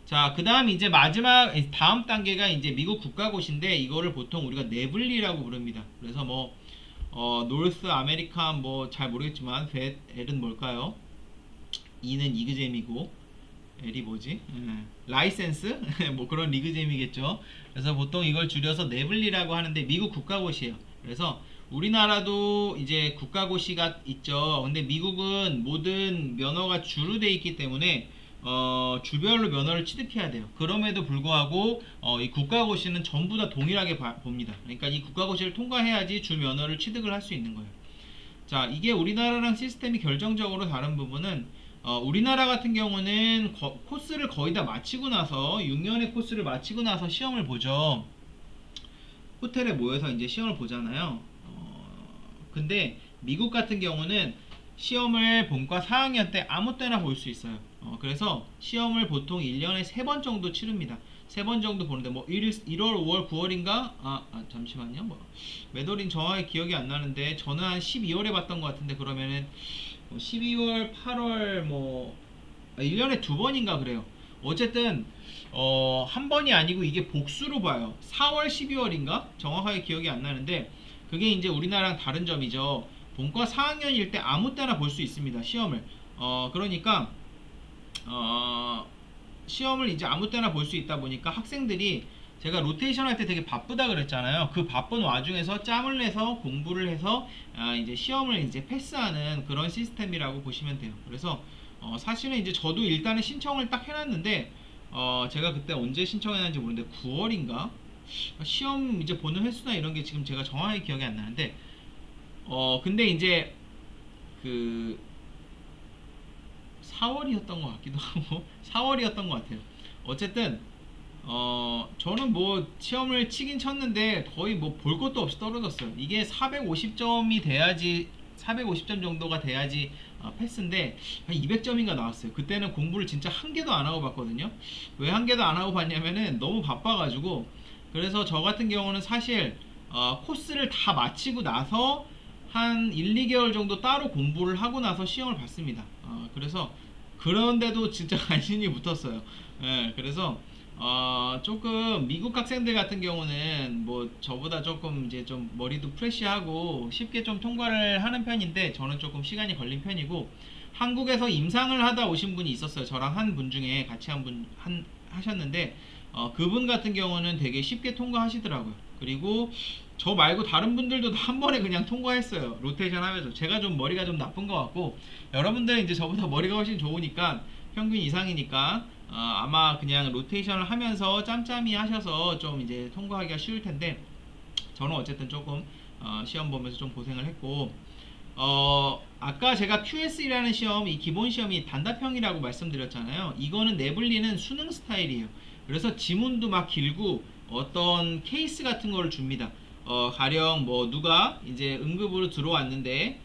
자, 그 다음 이제 마지막 다음 단계가 이제 미국 국가고시인데 이거를 보통 우리가 네블리라고 부릅니다. 그래서 뭐 노스 아메리칸 뭐 잘 모르겠지만 L은 뭘까요? E는 이그잼이고 L이 뭐지? 라이센스? 뭐 그런 리그잼이겠죠. 그래서 보통 이걸 줄여서 네블리라고 하는데 미국 국가고시예요. 그래서 우리나라도 이제 국가고시가 있죠. 근데 미국은 모든 면허가 주로 돼 있기 때문에 주별로 면허를 취득해야 돼요. 그럼에도 불구하고 이 국가고시는 전부 다 동일하게 봅니다. 그러니까 이 국가고시를 통과해야지 주 면허를 취득을 할 수 있는 거예요. 자, 이게 우리나라랑 시스템이 결정적으로 다른 부분은 우리나라 같은 경우는 코스를 거의 다 마치고 나서 6년의 코스를 마치고 나서 시험을 보죠. 호텔에 모여서 이제 시험을 보잖아요. 근데 미국 같은 경우는 시험을 본과 4학년 때 아무 때나 볼 수 있어요. 그래서 시험을 보통 1년에 3번 정도 치릅니다. 3번 정도 보는데 뭐 1월, 5월, 9월인가? 잠시만요. 뭐 매월인 정확히 기억이 안 나는데 저는 한 12월에 봤던 것 같은데 그러면은 12월, 8월 뭐 1년에 2번인가 그래요. 어쨌든 한 번이 아니고 이게 복수로 봐요. 4월, 12월인가? 정확하게 기억이 안 나는데 그게 이제 우리나라랑 다른 점이죠. 본과 4학년일 때 아무 때나 볼 수 있습니다. 시험을. 그러니까 시험을 이제 아무 때나 볼 수 있다 보니까 학생들이 제가 로테이션 할 때 되게 바쁘다 그랬잖아요. 그 바쁜 와중에서 짬을 내서 공부를 해서 이제 시험을 이제 패스하는 그런 시스템이라고 보시면 돼요. 그래서 사실은 이제 저도 일단은 신청을 딱 해놨는데 제가 그때 언제 신청해놨는지 모르는데 9월인가? 시험 이제 보는 횟수나 이런 게 지금 제가 정확하게 기억이 안 나는데 근데 이제 그 4월이었던 것 같기도 하고 4월이었던 것 같아요. 어쨌든 저는 뭐 시험을 치긴 쳤는데 거의 뭐 볼 것도 없이 떨어졌어요. 이게 450점이 돼야지 450점 정도가 돼야지 패스인데 한 200점인가 나왔어요. 그때는 공부를 진짜 한 개도 안 하고 봤거든요. 왜 한 개도 안 하고 봤냐면은 너무 바빠가지고. 그래서 저 같은 경우는 사실 코스를 다 마치고 나서 한 1, 2개월 정도 따로 공부를 하고 나서 시험을 봤습니다. 그래서 그런데도 진짜 간신히 붙었어요. 예, 그래서 조금 미국 학생들 같은 경우는 뭐 저보다 조금 이제 좀 머리도 프레시하고 쉽게 좀 통과를 하는 편인데 저는 조금 시간이 걸린 편이고 한국에서 임상을 하다 오신 분이 있었어요. 저랑 한 분 중에 같이 하셨는데 그분 같은 경우는 되게 쉽게 통과하시더라고요. 그리고 저 말고 다른 분들도 한 번에 그냥 통과했어요. 로테이션 하면서. 제가 좀 머리가 좀 나쁜 것 같고 여러분들은 이제 저보다 머리가 훨씬 좋으니까 평균 이상이니까 아마 그냥 로테이션을 하면서 짬짬이 하셔서 좀 이제 통과하기가 쉬울 텐데 저는 어쨌든 조금 시험 보면서 좀 고생을 했고 아까 제가 QS라는 시험, 이 기본 시험이 단답형이라고 말씀드렸잖아요. 이거는 내블리는 수능 스타일이에요. 그래서 지문도 막 길고 어떤 케이스 같은 거를 줍니다. 가령 뭐 누가 이제 응급으로 들어왔는데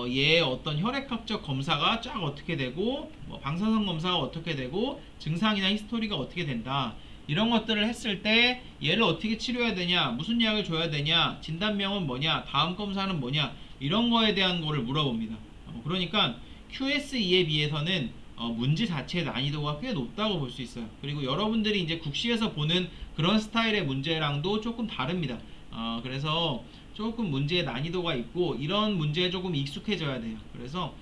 얘 어떤 혈액학적 검사가 쫙 어떻게 되고 뭐 방사선 검사가 어떻게 되고 증상이나 히스토리가 어떻게 된다. 이런 것들을 했을 때 얘를 어떻게 치료해야 되냐, 무슨 약을 줘야 되냐, 진단명은 뭐냐, 다음 검사는 뭐냐, 이런 거에 대한 거를 물어봅니다. 그러니까 QS2에 비해서는 문제 자체의 난이도가 꽤 높다고 볼 수 있어요. 그리고 여러분들이 이제 국시에서 보는 그런 스타일의 문제랑도 조금 다릅니다. 그래서 조금 문제의 난이도가 있고 이런 문제에 조금 익숙해져야 돼요. 그래서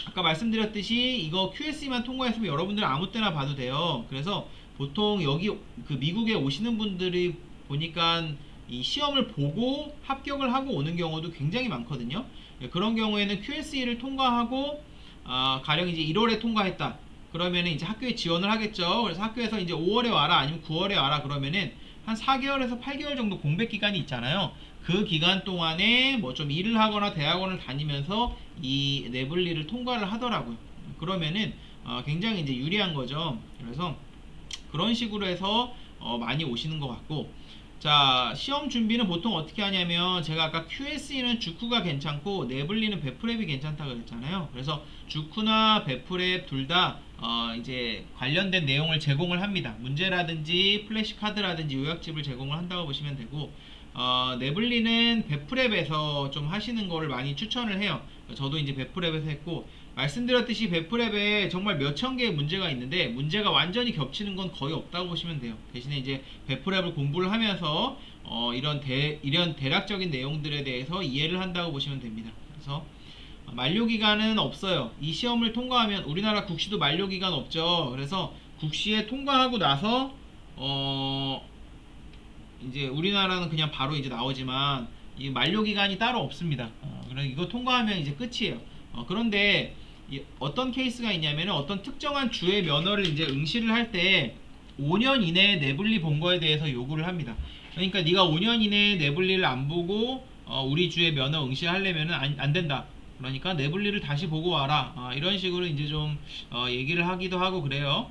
아까 말씀드렸듯이 이거 QSE만 통과했으면 여러분들은 아무 때나 봐도 돼요. 그래서 보통 여기 그 미국에 오시는 분들이 보니까 이 시험을 보고 합격을 하고 오는 경우도 굉장히 많거든요. 그런 경우에는 QSE를 통과하고 가령 이제 1월에 통과했다. 그러면은 이제 학교에 지원을 하겠죠. 그래서 학교에서 이제 5월에 와라 아니면 9월에 와라 그러면은 한 4개월에서 8개월 정도 공백 기간이 있잖아요. 그 기간 동안에 뭐 좀 일을 하거나 대학원을 다니면서 이 네블리를 통과를 하더라고요. 그러면은 굉장히 이제 유리한 거죠. 그래서 그런 식으로 해서 많이 오시는 것 같고, 자, 시험 준비는 보통 어떻게 하냐면 제가 아까 QSE는 주쿠가 괜찮고 네블리는 베프랩이 괜찮다 그랬잖아요. 그래서 주쿠나 베프랩 둘 다 이제 관련된 내용을 제공을 합니다. 문제라든지 플래시카드라든지 요약집을 제공을 한다고 보시면 되고, 네블리는 베프랩에서 좀 하시는 거를 많이 추천을 해요. 저도 이제 베프랩에서 했고, 말씀드렸듯이 베프랩에 정말 몇천 개의 문제가 있는데 문제가 완전히 겹치는 건 거의 없다고 보시면 돼요. 대신에 이제 베프랩을 공부를 하면서 이런 대략적인 내용들에 대해서 이해를 한다고 보시면 됩니다. 그래서 만료기간은 없어요. 이 시험을 통과하면 우리나라 국시도 만료기간 없죠. 그래서 국시에 통과하고 나서 이제 우리나라는 그냥 바로 이제 나오지만 이 만료기간이 따로 없습니다. 그래서 이거 통과하면 이제 끝이에요. 그런데 어떤 케이스가 있냐면 어떤 특정한 주의 면허를 이제 응시를 할 때 5년 이내에 내블리 본 거에 대해서 요구를 합니다. 그러니까 네가 5년 이내에 내블리를 안 보고 우리 주의 면허 응시하려면 안 된다. 그러니까 내블리를 다시 보고 와라. 이런 식으로 이제 좀 얘기를 하기도 하고 그래요.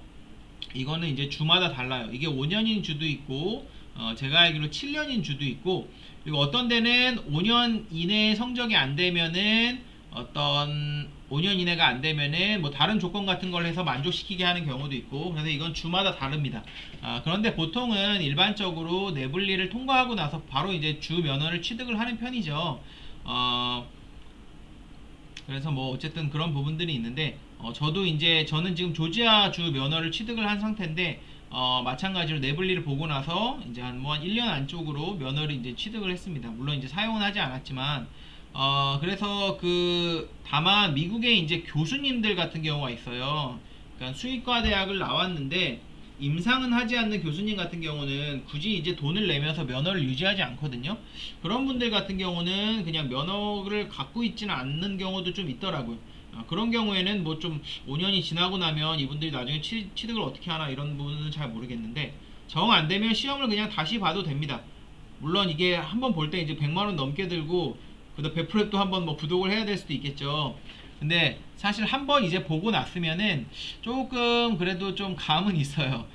이거는 이제 주마다 달라요. 이게 5년인 주도 있고 제가 알기로 7년인 주도 있고, 그리고 어떤 데는 5년 이내 성적이 안 되면은 어떤 5년 이내가 안 되면은 뭐 다른 조건 같은 걸 해서 만족시키게 하는 경우도 있고, 그래서 이건 주마다 다릅니다. 그런데 보통은 일반적으로 내블리를 통과하고 나서 바로 이제 주 면허를 취득을 하는 편이죠. 그래서 뭐 어쨌든 그런 부분들이 있는데 저는 지금 조지아 주 면허를 취득을 한 상태인데 마찬가지로 내블리를 보고 나서 이제 한 1년 안쪽으로 면허를 이제 취득을 했습니다. 물론 이제 사용은 하지 않았지만 그래서 다만 미국에 이제 교수님들 같은 경우가 있어요. 그러니까 수의과 대학을 나왔는데 임상은 하지 않는 교수님 같은 경우는 굳이 이제 돈을 내면서 면허를 유지하지 않거든요. 그런 분들 같은 경우는 그냥 면허를 갖고 있지는 않는 경우도 좀 있더라고요. 그런 경우에는 뭐 좀 5년이 지나고 나면 이분들이 나중에 취득을 어떻게 하나 이런 부분은 잘 모르겠는데, 정 안 되면 시험을 그냥 다시 봐도 됩니다. 물론 이게 한번 볼 때 이제 100만원 넘게 들고 그다음 베프랩도 한번 뭐 구독을 해야 될 수도 있겠죠. 근데 사실 한번 이제 보고 났으면은 조금 그래도 좀 감은 있어요.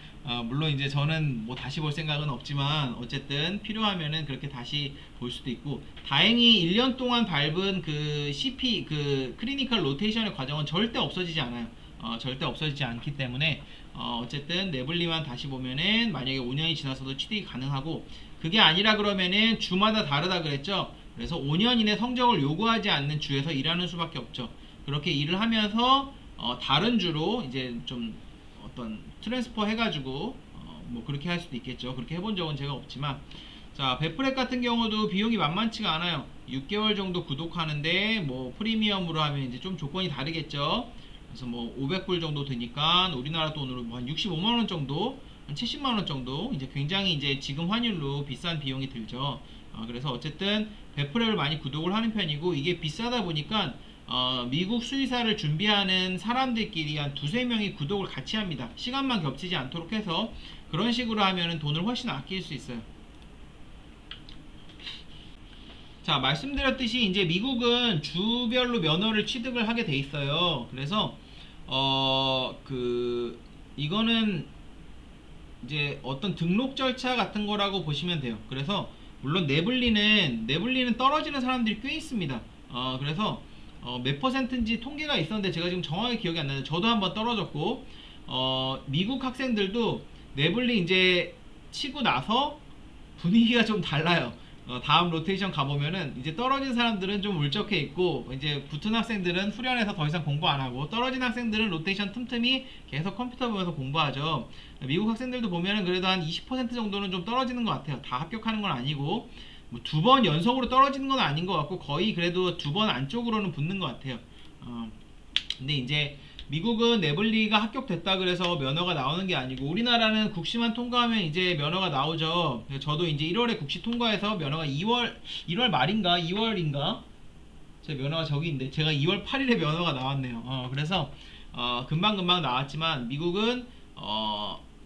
물론 이제 저는 뭐 다시 볼 생각은 없지만 어쨌든 필요하면은 그렇게 다시 볼 수도 있고, 다행히 1년 동안 밟은 그 CP 클리니컬 로테이션의 과정은 절대 없어지지 않아요. 절대 없어지지 않기 때문에 어쨌든 내블리만 다시 보면은 만약에 5년이 지나서도 취득이 가능하고, 그게 아니라 그러면은 주마다 다르다 그랬죠. 그래서 5년 이내 성적을 요구하지 않는 주에서 일하는 수밖에 없죠. 그렇게 일을 하면서 다른 주로 이제 좀 어떤 트랜스퍼 해가지고 뭐 그렇게 할 수도 있겠죠. 그렇게 해본 적은 제가 없지만, 자, 베프랩 같은 경우도 비용이 만만치가 않아요. 6개월 정도 구독하는데 뭐 프리미엄으로 하면 이제 좀 조건이 다르겠죠. 그래서 뭐 500불 정도 드니까 우리나라 돈으로 뭐 한 65만 원 정도, 한 70만 원 정도, 이제 굉장히 이제 지금 환율로 비싼 비용이 들죠. 그래서 어쨌든 베프랩을 많이 구독을 하는 편이고, 이게 비싸다 보니까 미국 수의사를 준비하는 사람들끼리 한 두세 명이 구독을 같이 합니다. 시간만 겹치지 않도록 해서 그런 식으로 하면은 돈을 훨씬 아낄 수 있어요. 자, 말씀드렸듯이 이제 미국은 주별로 면허를 취득을 하게 돼 있어요. 그래서 이거는 이제 어떤 등록 절차 같은 거라고 보시면 돼요. 그래서 물론 내블리는 떨어지는 사람들이 꽤 있습니다. 그래서 몇 퍼센트인지 통계가 있었는데 제가 지금 정확히 기억이 안 나는데 저도 한번 떨어졌고, 미국 학생들도 내블리 이제 치고 나서 분위기가 좀 달라요. 다음 로테이션 가보면은 이제 떨어진 사람들은 좀 울적해 있고 이제 붙은 학생들은 후련해서 더 이상 공부 안 하고 떨어진 학생들은 로테이션 틈틈이 계속 컴퓨터 보면서 공부하죠. 미국 학생들도 보면은 그래도 한 20% 정도는 좀 떨어지는 것 같아요. 다 합격하는 건 아니고 뭐 두 번 연속으로 떨어지는 건 아닌 것 같고 거의 그래도 두 번 안쪽으로는 붙는 것 같아요. 근데 이제 미국은 네블리가 합격됐다 그래서 면허가 나오는 게 아니고 우리나라는 국시만 통과하면 이제 면허가 나오죠. 저도 이제 1월에 국시 통과해서 면허가 1월 말인가 2월인가 제 면허가 저기 있는데 제가 2월 8일에 면허가 나왔네요. 그래서 금방금방 나왔지만 미국은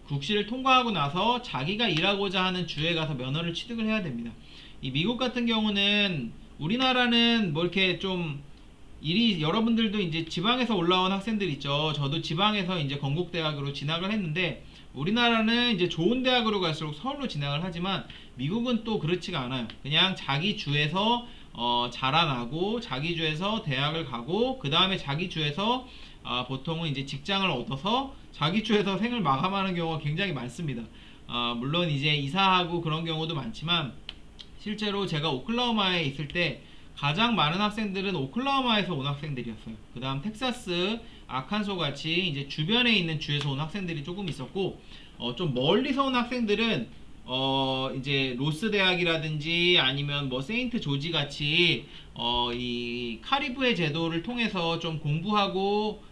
국시를 통과하고 나서 자기가 일하고자 하는 주에 가서 면허를 취득을 해야 됩니다. 이 미국 같은 경우는 우리나라는 뭐 이렇게 좀 일이 여러분들도 이제 지방에서 올라온 학생들 있죠. 저도 지방에서 이제 건국대학으로 진학을 했는데 우리나라는 이제 좋은 대학으로 갈수록 서울로 진학을 하지만 미국은 또 그렇지가 않아요. 그냥 자기 주에서 자라나고 자기 주에서 대학을 가고 그 다음에 자기 주에서 보통은 이제 직장을 얻어서 자기 주에서 생을 마감하는 경우가 굉장히 많습니다. 물론 이제 이사하고 그런 경우도 많지만 실제로 제가 오클라호마에 있을 때 가장 많은 학생들은 오클라호마에서 온 학생들이었어요. 그 다음 텍사스, 아칸소 같이 이제 주변에 있는 주에서 온 학생들이 조금 있었고, 좀 멀리서 온 학생들은 이제 로스 대학이라든지 아니면 뭐 세인트 조지 같이 이 카리브해 제도를 통해서 좀 공부하고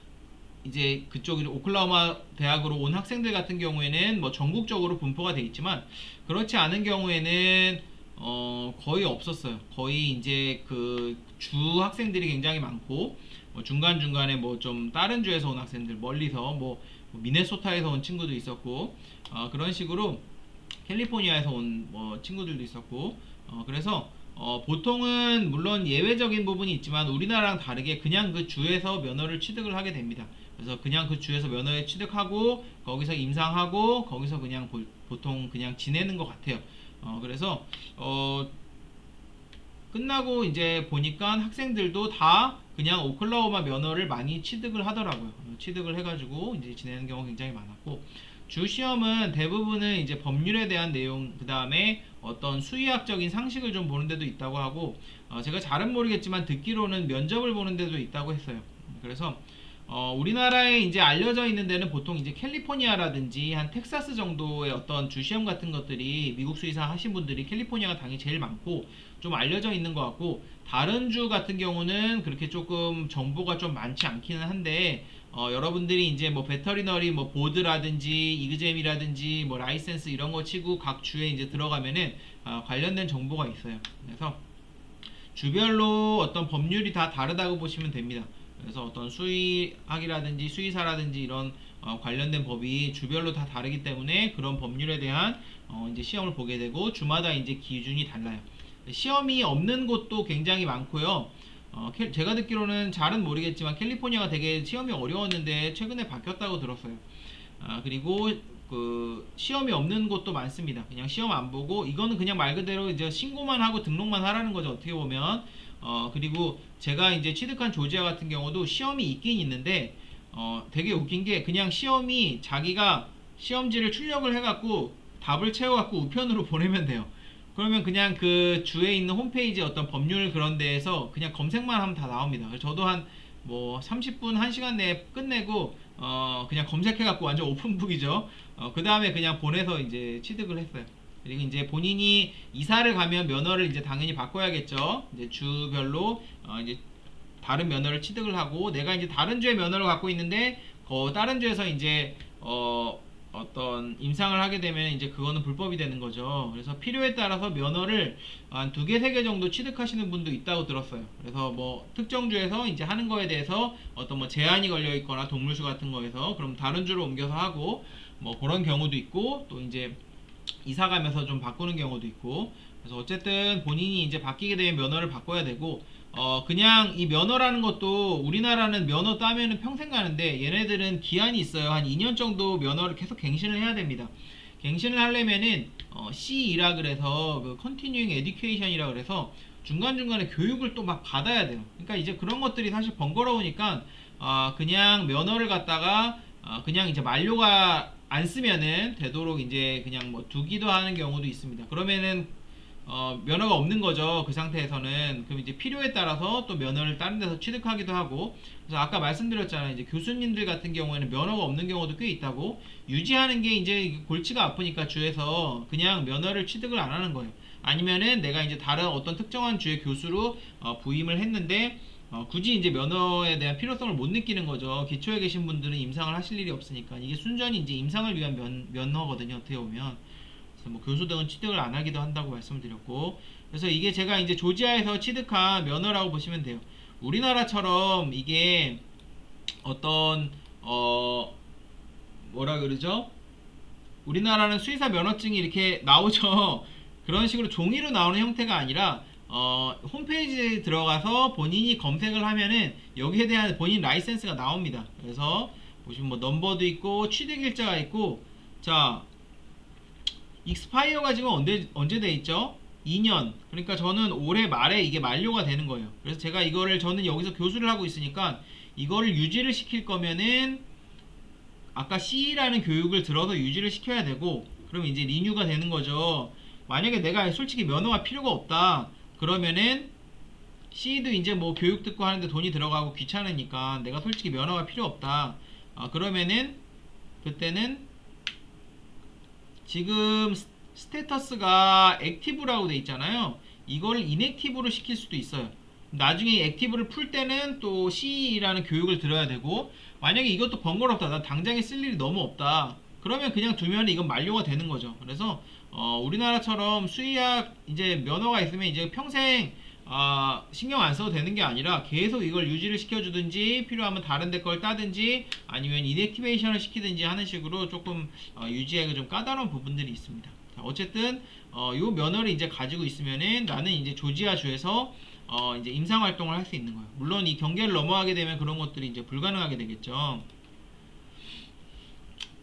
이제 그쪽 오클라호마 대학으로 온 학생들 같은 경우에는 뭐 전국적으로 분포가 돼 있지만 그렇지 않은 경우에는 거의 없었어요. 거의 이제 그 주 학생들이 굉장히 많고 뭐 중간중간에 뭐 좀 다른 주에서 온 학생들 멀리서 뭐 미네소타에서 온 친구도 있었고 그런 식으로 캘리포니아에서 온 뭐 친구들도 있었고 그래서 보통은 물론 예외적인 부분이 있지만 우리나라랑 다르게 그냥 그 주에서 면허를 취득을 하게 됩니다. 그래서 그냥 그 주에서 면허를 취득하고 거기서 임상하고 거기서 그냥 보통 그냥 지내는 것 같아요. 그래서 끝나고 이제 보니까 학생들도 다 그냥 오클라호마 면허를 많이 취득을 하더라고요. 취득을 해가지고 이제 지내는 경우가 굉장히 많았고 주 시험은 대부분은 이제 법률에 대한 내용 그 다음에 어떤 수의학적인 상식을 좀 보는 데도 있다고 하고 제가 잘은 모르겠지만 듣기로는 면접을 보는 데도 있다고 했어요. 그래서 우리나라에 이제 알려져 있는 데는 보통 이제 캘리포니아라든지 한 텍사스 정도의 어떤 주시험 같은 것들이 미국 수의사 하신 분들이 캘리포니아가 당연히 제일 많고 좀 알려져 있는 것 같고 다른 주 같은 경우는 그렇게 조금 정보가 좀 많지 않기는 한데 여러분들이 이제 뭐 배터리너리 뭐 보드라든지 이그잼이라든지 뭐 라이센스 이런 거 치고 각 주에 이제 들어가면은 관련된 정보가 있어요. 그래서 주별로 어떤 법률이 다 다르다고 보시면 됩니다. 그래서 어떤 수의학이라든지 수의사라든지 이런 관련된 법이 주별로 다 다르기 때문에 그런 법률에 대한 이제 시험을 보게 되고 주마다 이제 기준이 달라요. 시험이 없는 곳도 굉장히 많고요. 제가 듣기로는 잘은 모르겠지만 캘리포니아가 되게 시험이 어려웠는데 최근에 바뀌었다고 들었어요. 그리고 그 시험이 없는 곳도 많습니다. 그냥 시험 안 보고 이거는 그냥 말 그대로 이제 신고만 하고 등록만 하라는 거죠. 어떻게 보면 그리고 제가 이제 취득한 조지아 같은 경우도 시험이 있긴 있는데 되게 웃긴 게 그냥 시험이 자기가 시험지를 출력을 해갖고 답을 채워갖고 우편으로 보내면 돼요. 그러면 그냥 그 주에 있는 홈페이지 어떤 법률 그런 데에서 그냥 검색만 하면 다 나옵니다. 그래서 저도 한 뭐 30분, 1시간 내에 끝내고 그냥 검색해갖고 완전 오픈북이죠. 그 다음에 그냥 보내서 이제 취득을 했어요. 그리고 이제 본인이 이사를 가면 면허를 이제 당연히 바꿔야겠죠. 이제 주별로 이제 다른 면허를 취득을 하고 내가 이제 다른 주의 면허를 갖고 있는데 다른 주에서 이제 어떤 임상을 하게 되면 이제 그거는 불법이 되는 거죠. 그래서 필요에 따라서 면허를 한 2개, 3개 정도 취득하시는 분도 있다고 들었어요. 그래서 뭐 특정 주에서 이제 하는 거에 대해서 어떤 뭐 제한이 걸려 있거나 동물수 같은 거에서 그럼 다른 주로 옮겨서 하고 뭐 그런 경우도 있고 또 이제 이사 가면서 좀 바꾸는 경우도 있고 그래서 어쨌든 본인이 이제 바뀌게 되면 면허를 바꿔야 되고 그냥 이 면허라는 것도 우리나라는 면허 따면은 평생 가는데 얘네들은 기한이 있어요. 한 2년 정도 면허를 계속 갱신을 해야 됩니다. 갱신을 하려면은 C2라 그래서 그 Continuing Education이라 그래서 중간중간에 교육을 또 막 받아야 돼요. 그러니까 이제 그런 것들이 사실 번거로우니까 그냥 면허를 갖다가 그냥 이제 만료가 안 쓰면은 되도록 이제 그냥 뭐 두기도 하는 경우도 있습니다. 그러면은 면허가 없는 거죠. 그 상태에서는. 그럼 이제 필요에 따라서 또 면허를 다른 데서 취득하기도 하고. 그래서 아까 말씀드렸잖아요. 이제 교수님들 같은 경우에는 면허가 없는 경우도 꽤 있다고. 유지하는 게 이제 골치가 아프니까 주에서 그냥 면허를 취득을 안 하는 거예요. 아니면은 내가 이제 다른 어떤 특정한 주의 교수로 부임을 했는데 굳이 이제 면허에 대한 필요성을 못 느끼는 거죠. 기초에 계신 분들은 임상을 하실 일이 없으니까. 이게 순전히 이제 임상을 위한 면허거든요. 어떻게 보면. 그래서 뭐 교수 등은 취득을 안 하기도 한다고 말씀을 드렸고. 그래서 이게 제가 이제 조지아에서 취득한 면허라고 보시면 돼요. 우리나라처럼 이게 어떤 뭐라 그러죠? 우리나라는 수의사 면허증이 이렇게 나오죠. 그런 식으로 종이로 나오는 형태가 아니라 홈페이지에 들어가서 본인이 검색을 하면은 여기에 대한 본인 라이센스가 나옵니다. 그래서 보시면 뭐 넘버도 있고 취득일자가 있고. 자, 익스파이어가 지금 언제 돼 있죠? 2년. 그러니까 저는 올해 말에 이게 만료가 되는 거예요. 그래서 제가 이거를 저는 여기서 교수를 하고 있으니까 이거를 유지를 시킬 거면은 아까 C라는 교육을 들어서 유지를 시켜야 되고, 그럼 이제 리뉴가 되는 거죠. 만약에 내가 솔직히 면허가 필요가 없다 그러면은 C도 이제 뭐 교육 듣고 하는데 돈이 들어가고 귀찮으니까 내가 솔직히 면허가 필요 없다, 그러면은 그때는 지금 스테터스가 액티브라고 돼 있잖아요. 이걸 인액티브로 시킬 수도 있어요. 나중에 액티브를 풀 때는 또 C라는 교육을 들어야 되고, 만약에 이것도 번거롭다, 나 당장에 쓸 일이 너무 없다 그러면 그냥 두면 이건 만료가 되는 거죠. 그래서 우리나라처럼 수의학 이제 면허가 있으면 이제 평생 신경 안 써도 되는 게 아니라 계속 이걸 유지를 시켜주든지 필요하면 다른 데 걸 따든지 아니면 인액티베이션을 시키든지 하는 식으로 조금 유지하기가 좀 까다로운 부분들이 있습니다. 자, 어쨌든 요 면허를 이제 가지고 있으면은 나는 이제 조지아 주에서 이제 임상 활동을 할 수 있는 거예요. 물론 이 경계를 넘어가게 되면 그런 것들이 이제 불가능하게 되겠죠.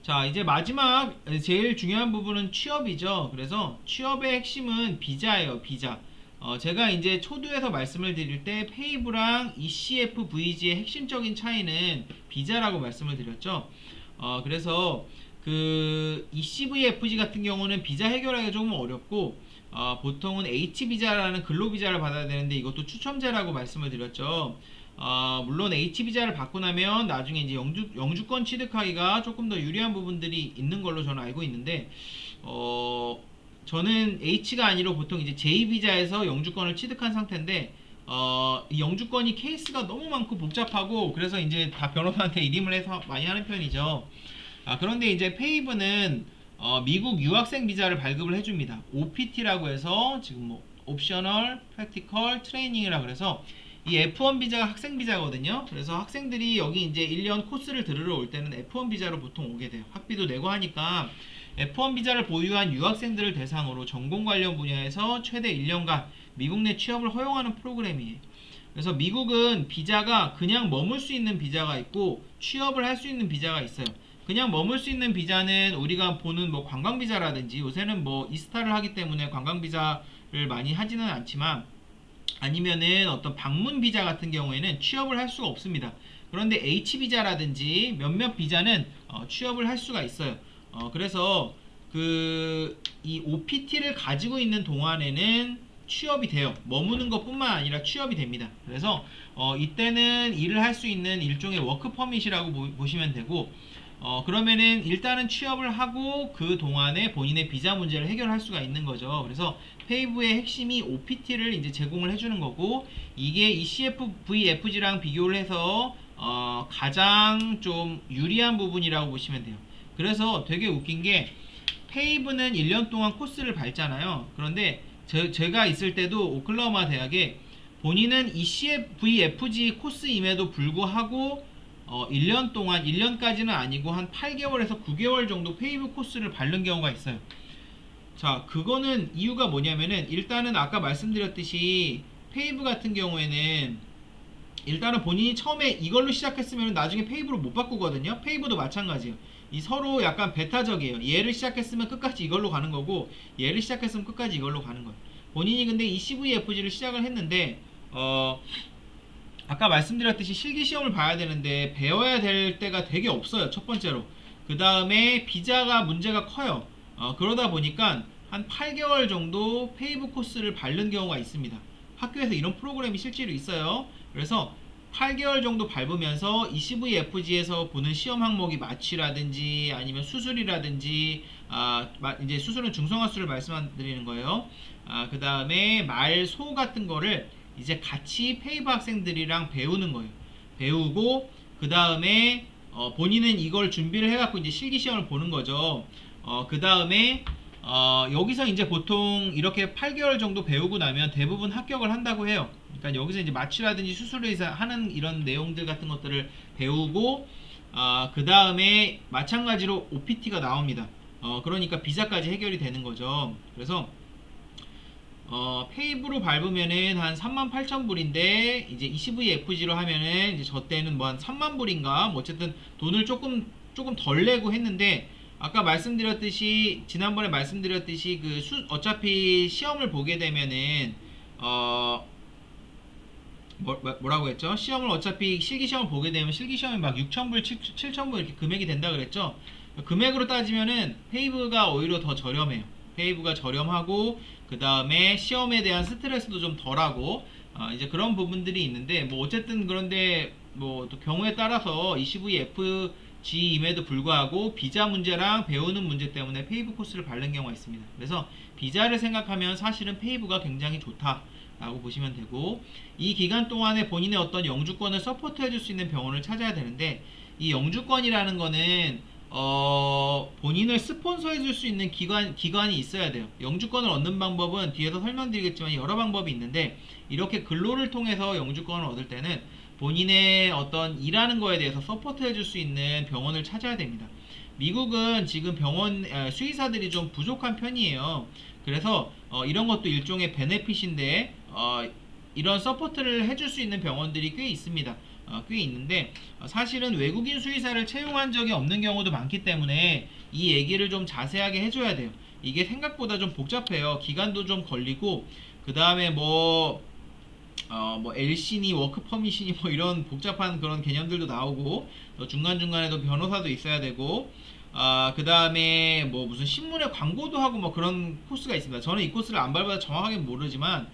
자, 이제 마지막 제일 중요한 부분은 취업이죠. 그래서 취업의 핵심은 비자예요. 비자. 제가 이제 초두에서 말씀을 드릴 때 페이브랑 ECFVG의 핵심적인 차이는 비자라고 말씀을 드렸죠. 그래서 그 ECVFG 같은 경우는 비자 해결하기가 조금 어렵고, 보통은 H비자라는 근로비자를 받아야 되는데 이것도 추첨제라고 말씀을 드렸죠. 물론 H비자를 받고 나면 나중에 이제 영주권 취득하기가 조금 더 유리한 부분들이 있는 걸로 저는 알고 있는데, 저는 H가 아니라 보통 이제 J비자에서 영주권을 취득한 상태인데, 이 영주권이 케이스가 너무 많고 복잡하고 그래서 이제 다 변호사한테 일임을 해서 많이 하는 편이죠. 그런데 이제 페이브는 미국 유학생 비자를 발급을 해줍니다. OPT라고 해서 지금 뭐 옵셔널 프랙티컬 트레이닝이라 그래서 이 F1 비자가 학생 비자거든요. 그래서 학생들이 여기 이제 1년 코스를 들으러 올 때는 F1 비자로 보통 오게 돼요. 학비도 내고 하니까 F1 비자를 보유한 유학생들을 대상으로 전공 관련 분야에서 최대 1년간 미국 내 취업을 허용하는 프로그램이에요. 그래서 미국은 비자가 그냥 머물 수 있는 비자가 있고 취업을 할 수 있는 비자가 있어요. 그냥 머물 수 있는 비자는 우리가 보는 뭐 관광 비자라든지, 요새는 뭐 이스타를 하기 때문에 관광 비자를 많이 하지는 않지만, 아니면은 어떤 방문 비자 같은 경우에는 취업을 할 수가 없습니다. 그런데 H 비자라든지 몇몇 비자는 취업을 할 수가 있어요. 그래서 이 OPT를 가지고 있는 동안에는 취업이 돼요. 머무는 것뿐만 아니라 취업이 됩니다. 그래서 이때는 일을 할 수 있는 일종의 워크 퍼밋이라고 보시면 되고, 그러면은 일단은 취업을 하고 그 동안에 본인의 비자 문제를 해결할 수가 있는 거죠. 그래서 페이브의 핵심이 OPT를 이제 제공을 해주는 거고, 이게 ECFVFG랑 비교를 해서 가장 좀 유리한 부분이라고 보시면 돼요. 그래서 되게 웃긴 게 페이브는 1년 동안 코스를 밟잖아요. 그런데 제가 있을 때도 오클라호마 대학에 본인은 ECFVFG 코스임에도 불구하고 1년 동안, 1년까지는 아니고 한 8개월에서 9개월 정도 페이브 코스를 밟는 경우가 있어요. 자, 그거는 이유가 뭐냐면은, 일단은 아까 말씀드렸듯이 페이브 같은 경우에는 일단은 본인이 처음에 이걸로 시작했으면 나중에 페이브로 못 바꾸거든요. 페이브도 마찬가지예요. 이 서로 약간 배타적이에요. 얘를 시작했으면 끝까지 이걸로 가는 거고, 얘를 시작했으면 끝까지 이걸로 가는 거예요. 본인이 근데 이 CVFG를 시작을 했는데 아까 말씀드렸듯이 실기시험을 봐야 되는데 배워야 될 때가 되게 없어요. 첫 번째로. 그 다음에 비자가 문제가 커요. 그러다 보니까 한 8개월 정도 페이브 코스를 밟는 경우가 있습니다. 학교에서 이런 프로그램이 실제로 있어요. 그래서 8개월 정도 밟으면서 ECVFG에서 보는 시험 항목이 마취라든지 아니면 수술이라든지, 이제 수술은 중성화술을 말씀드리는 거예요. 그 다음에 말, 소 같은 거를 이제 같이 페이브 학생들이랑 배우는 거예요. 배우고 그 다음에 본인은 이걸 준비를 해갖고 이제 실기 시험을 보는 거죠. 그 다음에 여기서 이제 보통 이렇게 8개월 정도 배우고 나면 대부분 합격을 한다고 해요. 그러니까 여기서 이제 마취라든지 수술을 하는 이런 내용들 같은 것들을 배우고, 그 다음에 마찬가지로 OPT가 나옵니다. 그러니까 비자까지 해결이 되는 거죠. 그래서 페이브로 밟으면은 한 38,000불인데 이제 ECVFG로 하면은 이제 저 때는 뭐 한 3만 불인가 뭐 어쨌든 돈을 조금 덜 내고 했는데, 아까 말씀드렸듯이 지난번에 말씀드렸듯이 어차피 시험을 보게 되면은 뭐라고 했죠? 시험을 어차피 실기 시험을 보게 되면 실기 시험이 막 6,000불, 7,000불 이렇게 금액이 된다 그랬죠? 금액으로 따지면은 페이브가 오히려 더 저렴해요. 페이브가 저렴하고 그 다음에 시험에 대한 스트레스도 좀 덜하고, 이제 그런 부분들이 있는데, 뭐 어쨌든 그런데 뭐 또 경우에 따라서 ECVFG임에도 불구하고 비자 문제랑 배우는 문제 때문에 페이브 코스를 밟는 경우가 있습니다. 그래서 비자를 생각하면 사실은 페이브가 굉장히 좋다 라고 보시면 되고, 이 기간 동안에 본인의 어떤 영주권을 서포트 해줄 수 있는 병원을 찾아야 되는데, 이 영주권이라는 거는 본인을 스폰서 해줄 수 있는 기관이 있어야 돼요. 영주권을 얻는 방법은 뒤에서 설명드리겠지만 여러 방법이 있는데, 이렇게 근로를 통해서 영주권을 얻을 때는 본인의 어떤 일하는 거에 대해서 서포트 해줄 수 있는 병원을 찾아야 됩니다. 미국은 지금 수의사들이 좀 부족한 편이에요. 그래서 이런 것도 일종의 베네핏인데, 이런 서포트를 해줄 수 있는 병원들이 꽤 있습니다. 꽤 있는데, 사실은 외국인 수의사를 채용한 적이 없는 경우도 많기 때문에 이 얘기를 좀 자세하게 해줘야 돼요. 이게 생각보다 좀 복잡해요. 기간도 좀 걸리고, 그 다음에 뭐 LC니 워크 퍼밋이니 뭐 이런 복잡한 그런 개념들도 나오고, 중간중간에도 변호사도 있어야 되고, 그 다음에 뭐 무슨 신문에 광고도 하고 뭐 그런 코스가 있습니다. 저는 이 코스를 안 밟아서 정확하게 모르지만,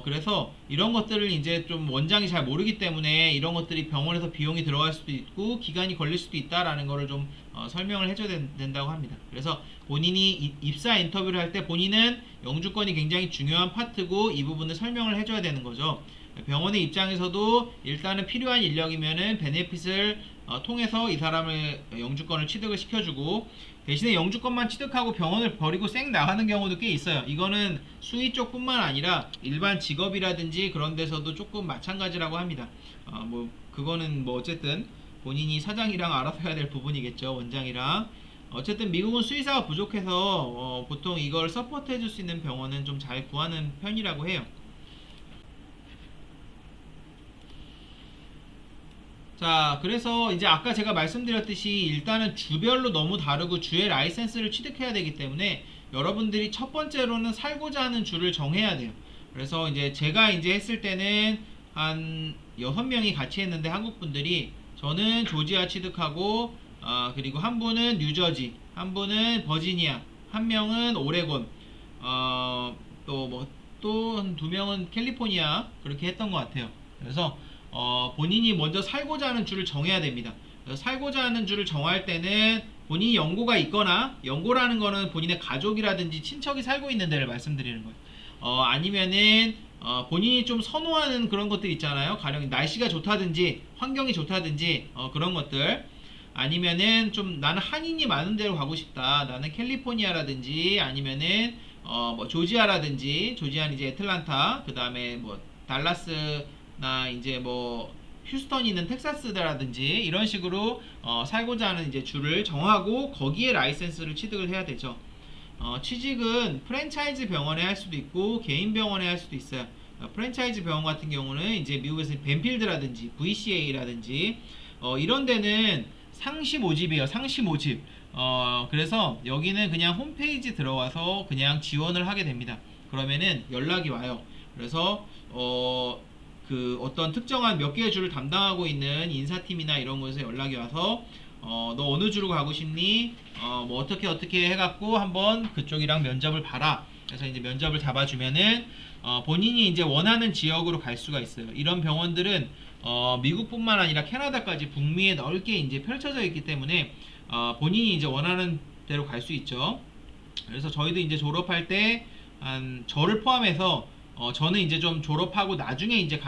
그래서 이런 것들을 이제 좀 원장이 잘 모르기 때문에 이런 것들이 병원에서 비용이 들어갈 수도 있고 기간이 걸릴 수도 있다라는 거를 좀 설명을 해줘야 된다고 합니다. 그래서 본인이 입사 인터뷰를 할 때 본인은 영주권이 굉장히 중요한 파트고 이 부분을 설명을 해줘야 되는 거죠. 병원의 입장에서도 일단은 필요한 인력이면은 베네핏을 통해서 이 사람을 영주권을 취득을 시켜주고, 대신에 영주권만 취득하고 병원을 버리고 쌩 나가는 경우도 꽤 있어요. 이거는 수의 쪽뿐만 아니라 일반 직업이라든지 그런 데서도 조금 마찬가지라고 합니다. 뭐 그거는 뭐 어쨌든 본인이 사장이랑 알아서 해야 될 부분이겠죠, 원장이랑. 어쨌든 미국은 수의사가 부족해서 보통 이걸 서포트 해줄 수 있는 병원은 좀 잘 구하는 편이라고 해요. 자, 그래서 이제 아까 제가 말씀드렸듯이 일단은 주별로 너무 다르고 주의 라이센스를 취득해야 되기 때문에 여러분들이 첫 번째로는 살고자 하는 주를 정해야 돼요. 그래서 이제 제가 이제 했을 때는 한 6명이 같이 했는데, 한국 분들이, 저는 조지아 취득하고, 그리고 한 분은 뉴저지, 한 분은 버지니아, 한 명은 오레곤, 또 한 2명은 캘리포니아, 그렇게 했던 것 같아요. 그래서 본인이 먼저 살고자 하는 주를 정해야 됩니다. 살고자 하는 주를 정할 때는 본인이 연고가 있거나, 연고라는 거는 본인의 가족이라든지 친척이 살고 있는 데를 말씀드리는 거예요. 아니면은 본인이 좀 선호하는 그런 것들 있잖아요. 가령 날씨가 좋다든지 환경이 좋다든지 그런 것들. 아니면은 좀 나는 한인이 많은 데로 가고 싶다, 나는 캘리포니아라든지 아니면은 뭐 조지아라든지, 조지아는 이제 애틀란타, 그 다음에 뭐 달라스나 이제 뭐 휴스턴이 있는 텍사스라든지 이런 식으로 살고자 하는 이제 주를 정하고 거기에 라이센스를 취득을 해야 되죠. 취직은 프랜차이즈 병원에 할 수도 있고 개인 병원에 할 수도 있어요. 프랜차이즈 병원 같은 경우는 이제 미국에서 벤필드라든지 VCA라든지 이런 데는 상시 모집이에요. 상시 모집. 그래서 여기는 그냥 홈페이지 들어와서 그냥 지원을 하게 됩니다. 그러면은 연락이 와요. 그래서 그 어떤 특정한 몇 개의 주를 담당하고 있는 인사팀이나 이런 곳에서 연락이 와서 너 어느 주로 가고 싶니? 뭐 어떻게 해갖고 한번 그쪽이랑 면접을 봐라. 그래서 이제 면접을 잡아주면은 본인이 이제 원하는 지역으로 갈 수가 있어요. 이런 병원들은 미국뿐만 아니라 캐나다까지 북미에 넓게 이제 펼쳐져 있기 때문에 본인이 이제 원하는 대로 갈 수 있죠. 그래서 저희도 이제 졸업할 때 한 저를 포함해서 저는 이제 좀 졸업하고 나중에 이제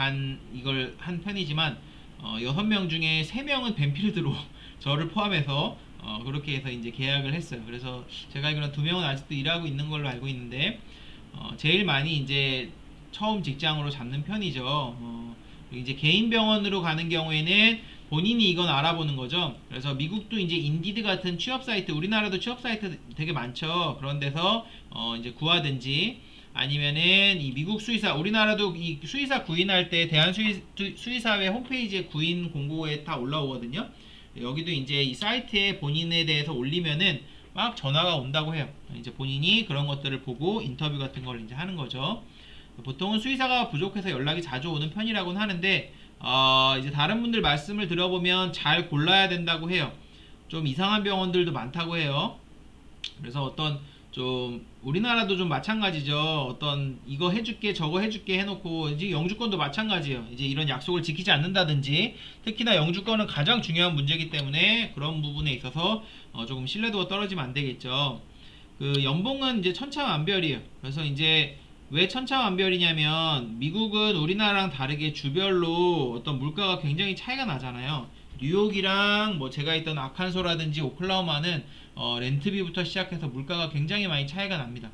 이걸 한 편이지만 6명 중에 3명은 벤필드로 저를 포함해서 그렇게 해서 이제 계약을 했어요. 그래서 제가 알기로는 2명은 아직도 일하고 있는 걸로 알고 있는데 제일 많이 이제 처음 직장으로 잡는 편이죠. 이제 개인 병원으로 가는 경우에는 본인이 이건 알아보는 거죠. 그래서 미국도 이제 인디드 같은 취업 사이트, 우리나라도 취업 사이트 되게 많죠. 그런 데서 이제 구하든지 아니면은 이 미국 수의사, 우리나라도 이 수의사 구인할 때 수의사회 홈페이지에 구인 공고에 다 올라오거든요. 여기도 이제 이 사이트에 본인에 대해서 올리면은 막 전화가 온다고 해요. 이제 본인이 그런 것들을 보고 인터뷰 같은 걸 이제 하는 거죠. 보통은 수의사가 부족해서 연락이 자주 오는 편이라고는 하는데 이제 다른 분들 말씀을 들어보면 잘 골라야 된다고 해요. 좀 이상한 병원들도 많다고 해요. 그래서 어떤 좀 우리나라도 좀 마찬가지죠. 어떤 이거 해줄게 저거 해줄게 해놓고 이제 영주권도 마찬가지예요. 이제 이런 약속을 지키지 않는다든지 특히나 영주권은 가장 중요한 문제이기 때문에 그런 부분에 있어서 조금 신뢰도가 떨어지면 안 되겠죠. 그 연봉은 이제 천차만별이에요. 그래서 이제 왜 천차만별이냐면 미국은 우리나라랑 다르게 주별로 어떤 물가가 굉장히 차이가 나잖아요. 뉴욕이랑 뭐 제가 있던 아칸소라든지 오클라호마는 렌트비부터 시작해서 물가가 굉장히 많이 차이가 납니다.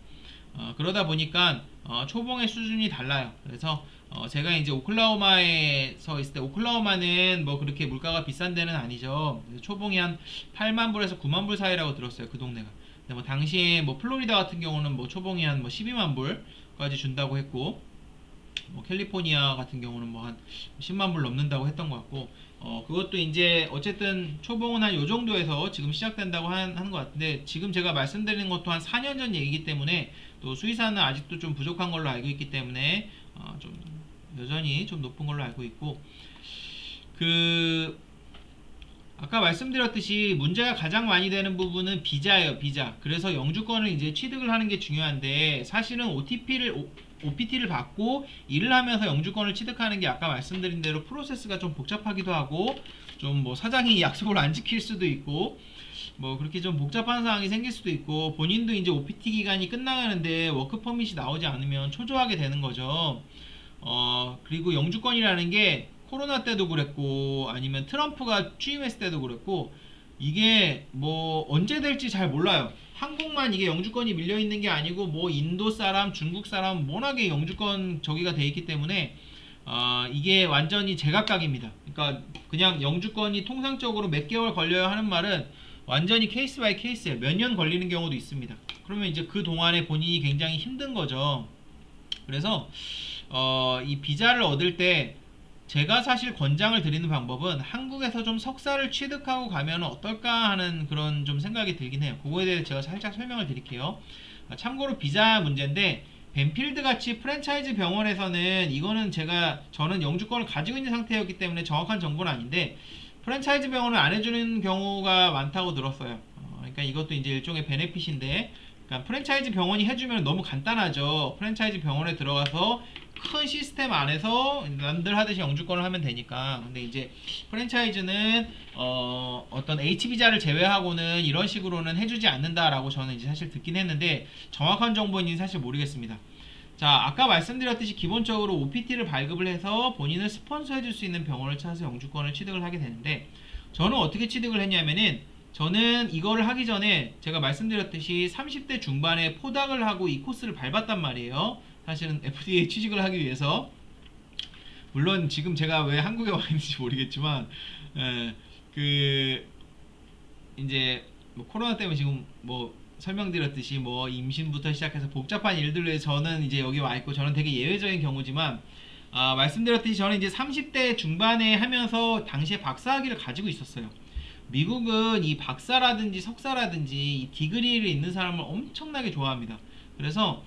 그러다 보니까 초봉의 수준이 달라요. 그래서 제가 이제 오클라호마에서 있을 때 오클라호마는 뭐 그렇게 물가가 비싼 데는 아니죠. 초봉이 한 8만 불에서 9만 불 사이라고 들었어요. 그 동네가. 근데 뭐 당시에 뭐 플로리다 같은 경우는 뭐 초봉이 한 뭐 12만 불까지 준다고 했고 뭐 캘리포니아 같은 경우는 뭐 한 10만 불 넘는다고 했던 것 같고 그것도 이제 어쨌든 초봉은 한 요 정도에서 지금 시작된다고 하는 것 같은데 지금 제가 말씀드리는 것도 한 4년 전 얘기이기 때문에 또 수의사는 아직도 좀 부족한 걸로 알고 있기 때문에 좀 여전히 좀 높은 걸로 알고 있고 그 아까 말씀드렸듯이 문제가 가장 많이 되는 부분은 비자예요, 비자. 그래서 영주권을 이제 취득을 하는 게 중요한데 사실은 OPT를 받고 일을 하면서 영주권을 취득하는 게 아까 말씀드린 대로 프로세스가 좀 복잡하기도 하고 좀 뭐 사장이 약속을 안 지킬 수도 있고 뭐 그렇게 좀 복잡한 상황이 생길 수도 있고 본인도 이제 OPT 기간이 끝나가는데 워크 퍼밋이 나오지 않으면 초조하게 되는 거죠. 그리고 영주권이라는 게 코로나 때도 그랬고 아니면 트럼프가 취임했을 때도 그랬고 이게 뭐 언제 될지 잘 몰라요. 한국만 이게 영주권이 밀려 있는 게 아니고 뭐 인도 사람, 중국 사람 워낙에 영주권 저기가 돼 있기 때문에 이게 완전히 제각각입니다. 그러니까 그냥 영주권이 통상적으로 몇 개월 걸려야 하는 말은 완전히 케이스 바이 케이스예요. 몇 년 걸리는 경우도 있습니다. 그러면 이제 그 동안에 본인이 굉장히 힘든 거죠. 그래서 이 비자를 얻을 때 제가 사실 권장을 드리는 방법은 한국에서 좀 석사를 취득하고 가면 어떨까 하는 그런 좀 생각이 들긴 해요. 그거에 대해 제가 살짝 설명을 드릴게요. 참고로 비자 문제인데 벤필드 같이 프랜차이즈 병원에서는 이거는 저는 영주권을 가지고 있는 상태였기 때문에 정확한 정보는 아닌데 프랜차이즈 병원을 안 해주는 경우가 많다고 들었어요. 그러니까 이것도 이제 일종의 베네핏인데 그러니까 프랜차이즈 병원이 해주면 너무 간단하죠. 프랜차이즈 병원에 들어가서 큰 시스템 안에서 남들 하듯이 영주권을 하면 되니까. 근데 이제 프랜차이즈는 어떤 H비자를 제외하고는 이런 식으로는 해주지 않는다라고 저는 이제 사실 듣긴 했는데 정확한 정보인지는 사실 모르겠습니다. 자, 아까 말씀드렸듯이 기본적으로 OPT를 발급을 해서 본인을 스폰서 해줄 수 있는 병원을 찾아서 영주권을 취득을 하게 되는데 저는 어떻게 취득을 했냐면은 저는 이거를 하기 전에 제가 말씀드렸듯이 30대 중반에 포닥을 하고 이 코스를 밟았단 말이에요. 사실은 FDA 취직을 하기 위해서 물론 지금 제가 왜 한국에 와 있는지 모르겠지만 그 이제 뭐 코로나 때문에 지금 뭐 설명드렸듯이 뭐 임신부터 시작해서 복잡한 일들로 해서 저는 이제 여기 와 있고 저는 되게 예외적인 경우지만 말씀드렸듯이 저는 이제 30대 중반에 하면서 당시에 박사학위를 가지고 있었어요. 미국은 이 박사라든지 석사라든지 이 디그리를 있는 사람을 엄청나게 좋아합니다. 그래서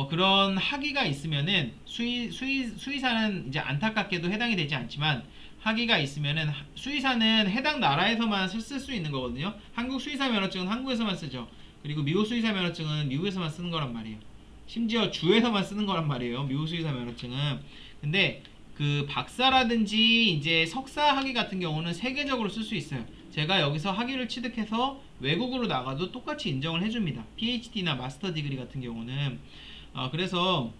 그런 학위가 있으면은 수의사는 이제 안타깝게도 해당이 되지 않지만 학위가 있으면은 수의사는 해당 나라에서만 쓸 수 있는 거거든요. 한국 수의사 면허증은 한국에서만 쓰죠. 그리고 미국 수의사 면허증은 미국에서만 쓰는 거란 말이에요. 심지어 주에서만 쓰는 거란 말이에요. 미국 수의사 면허증은. 근데 그 박사라든지 이제 석사 학위 같은 경우는 세계적으로 쓸 수 있어요. 제가 여기서 학위를 취득해서 외국으로 나가도 똑같이 인정을 해줍니다. PhD나 마스터 디그리 같은 경우는. 그래서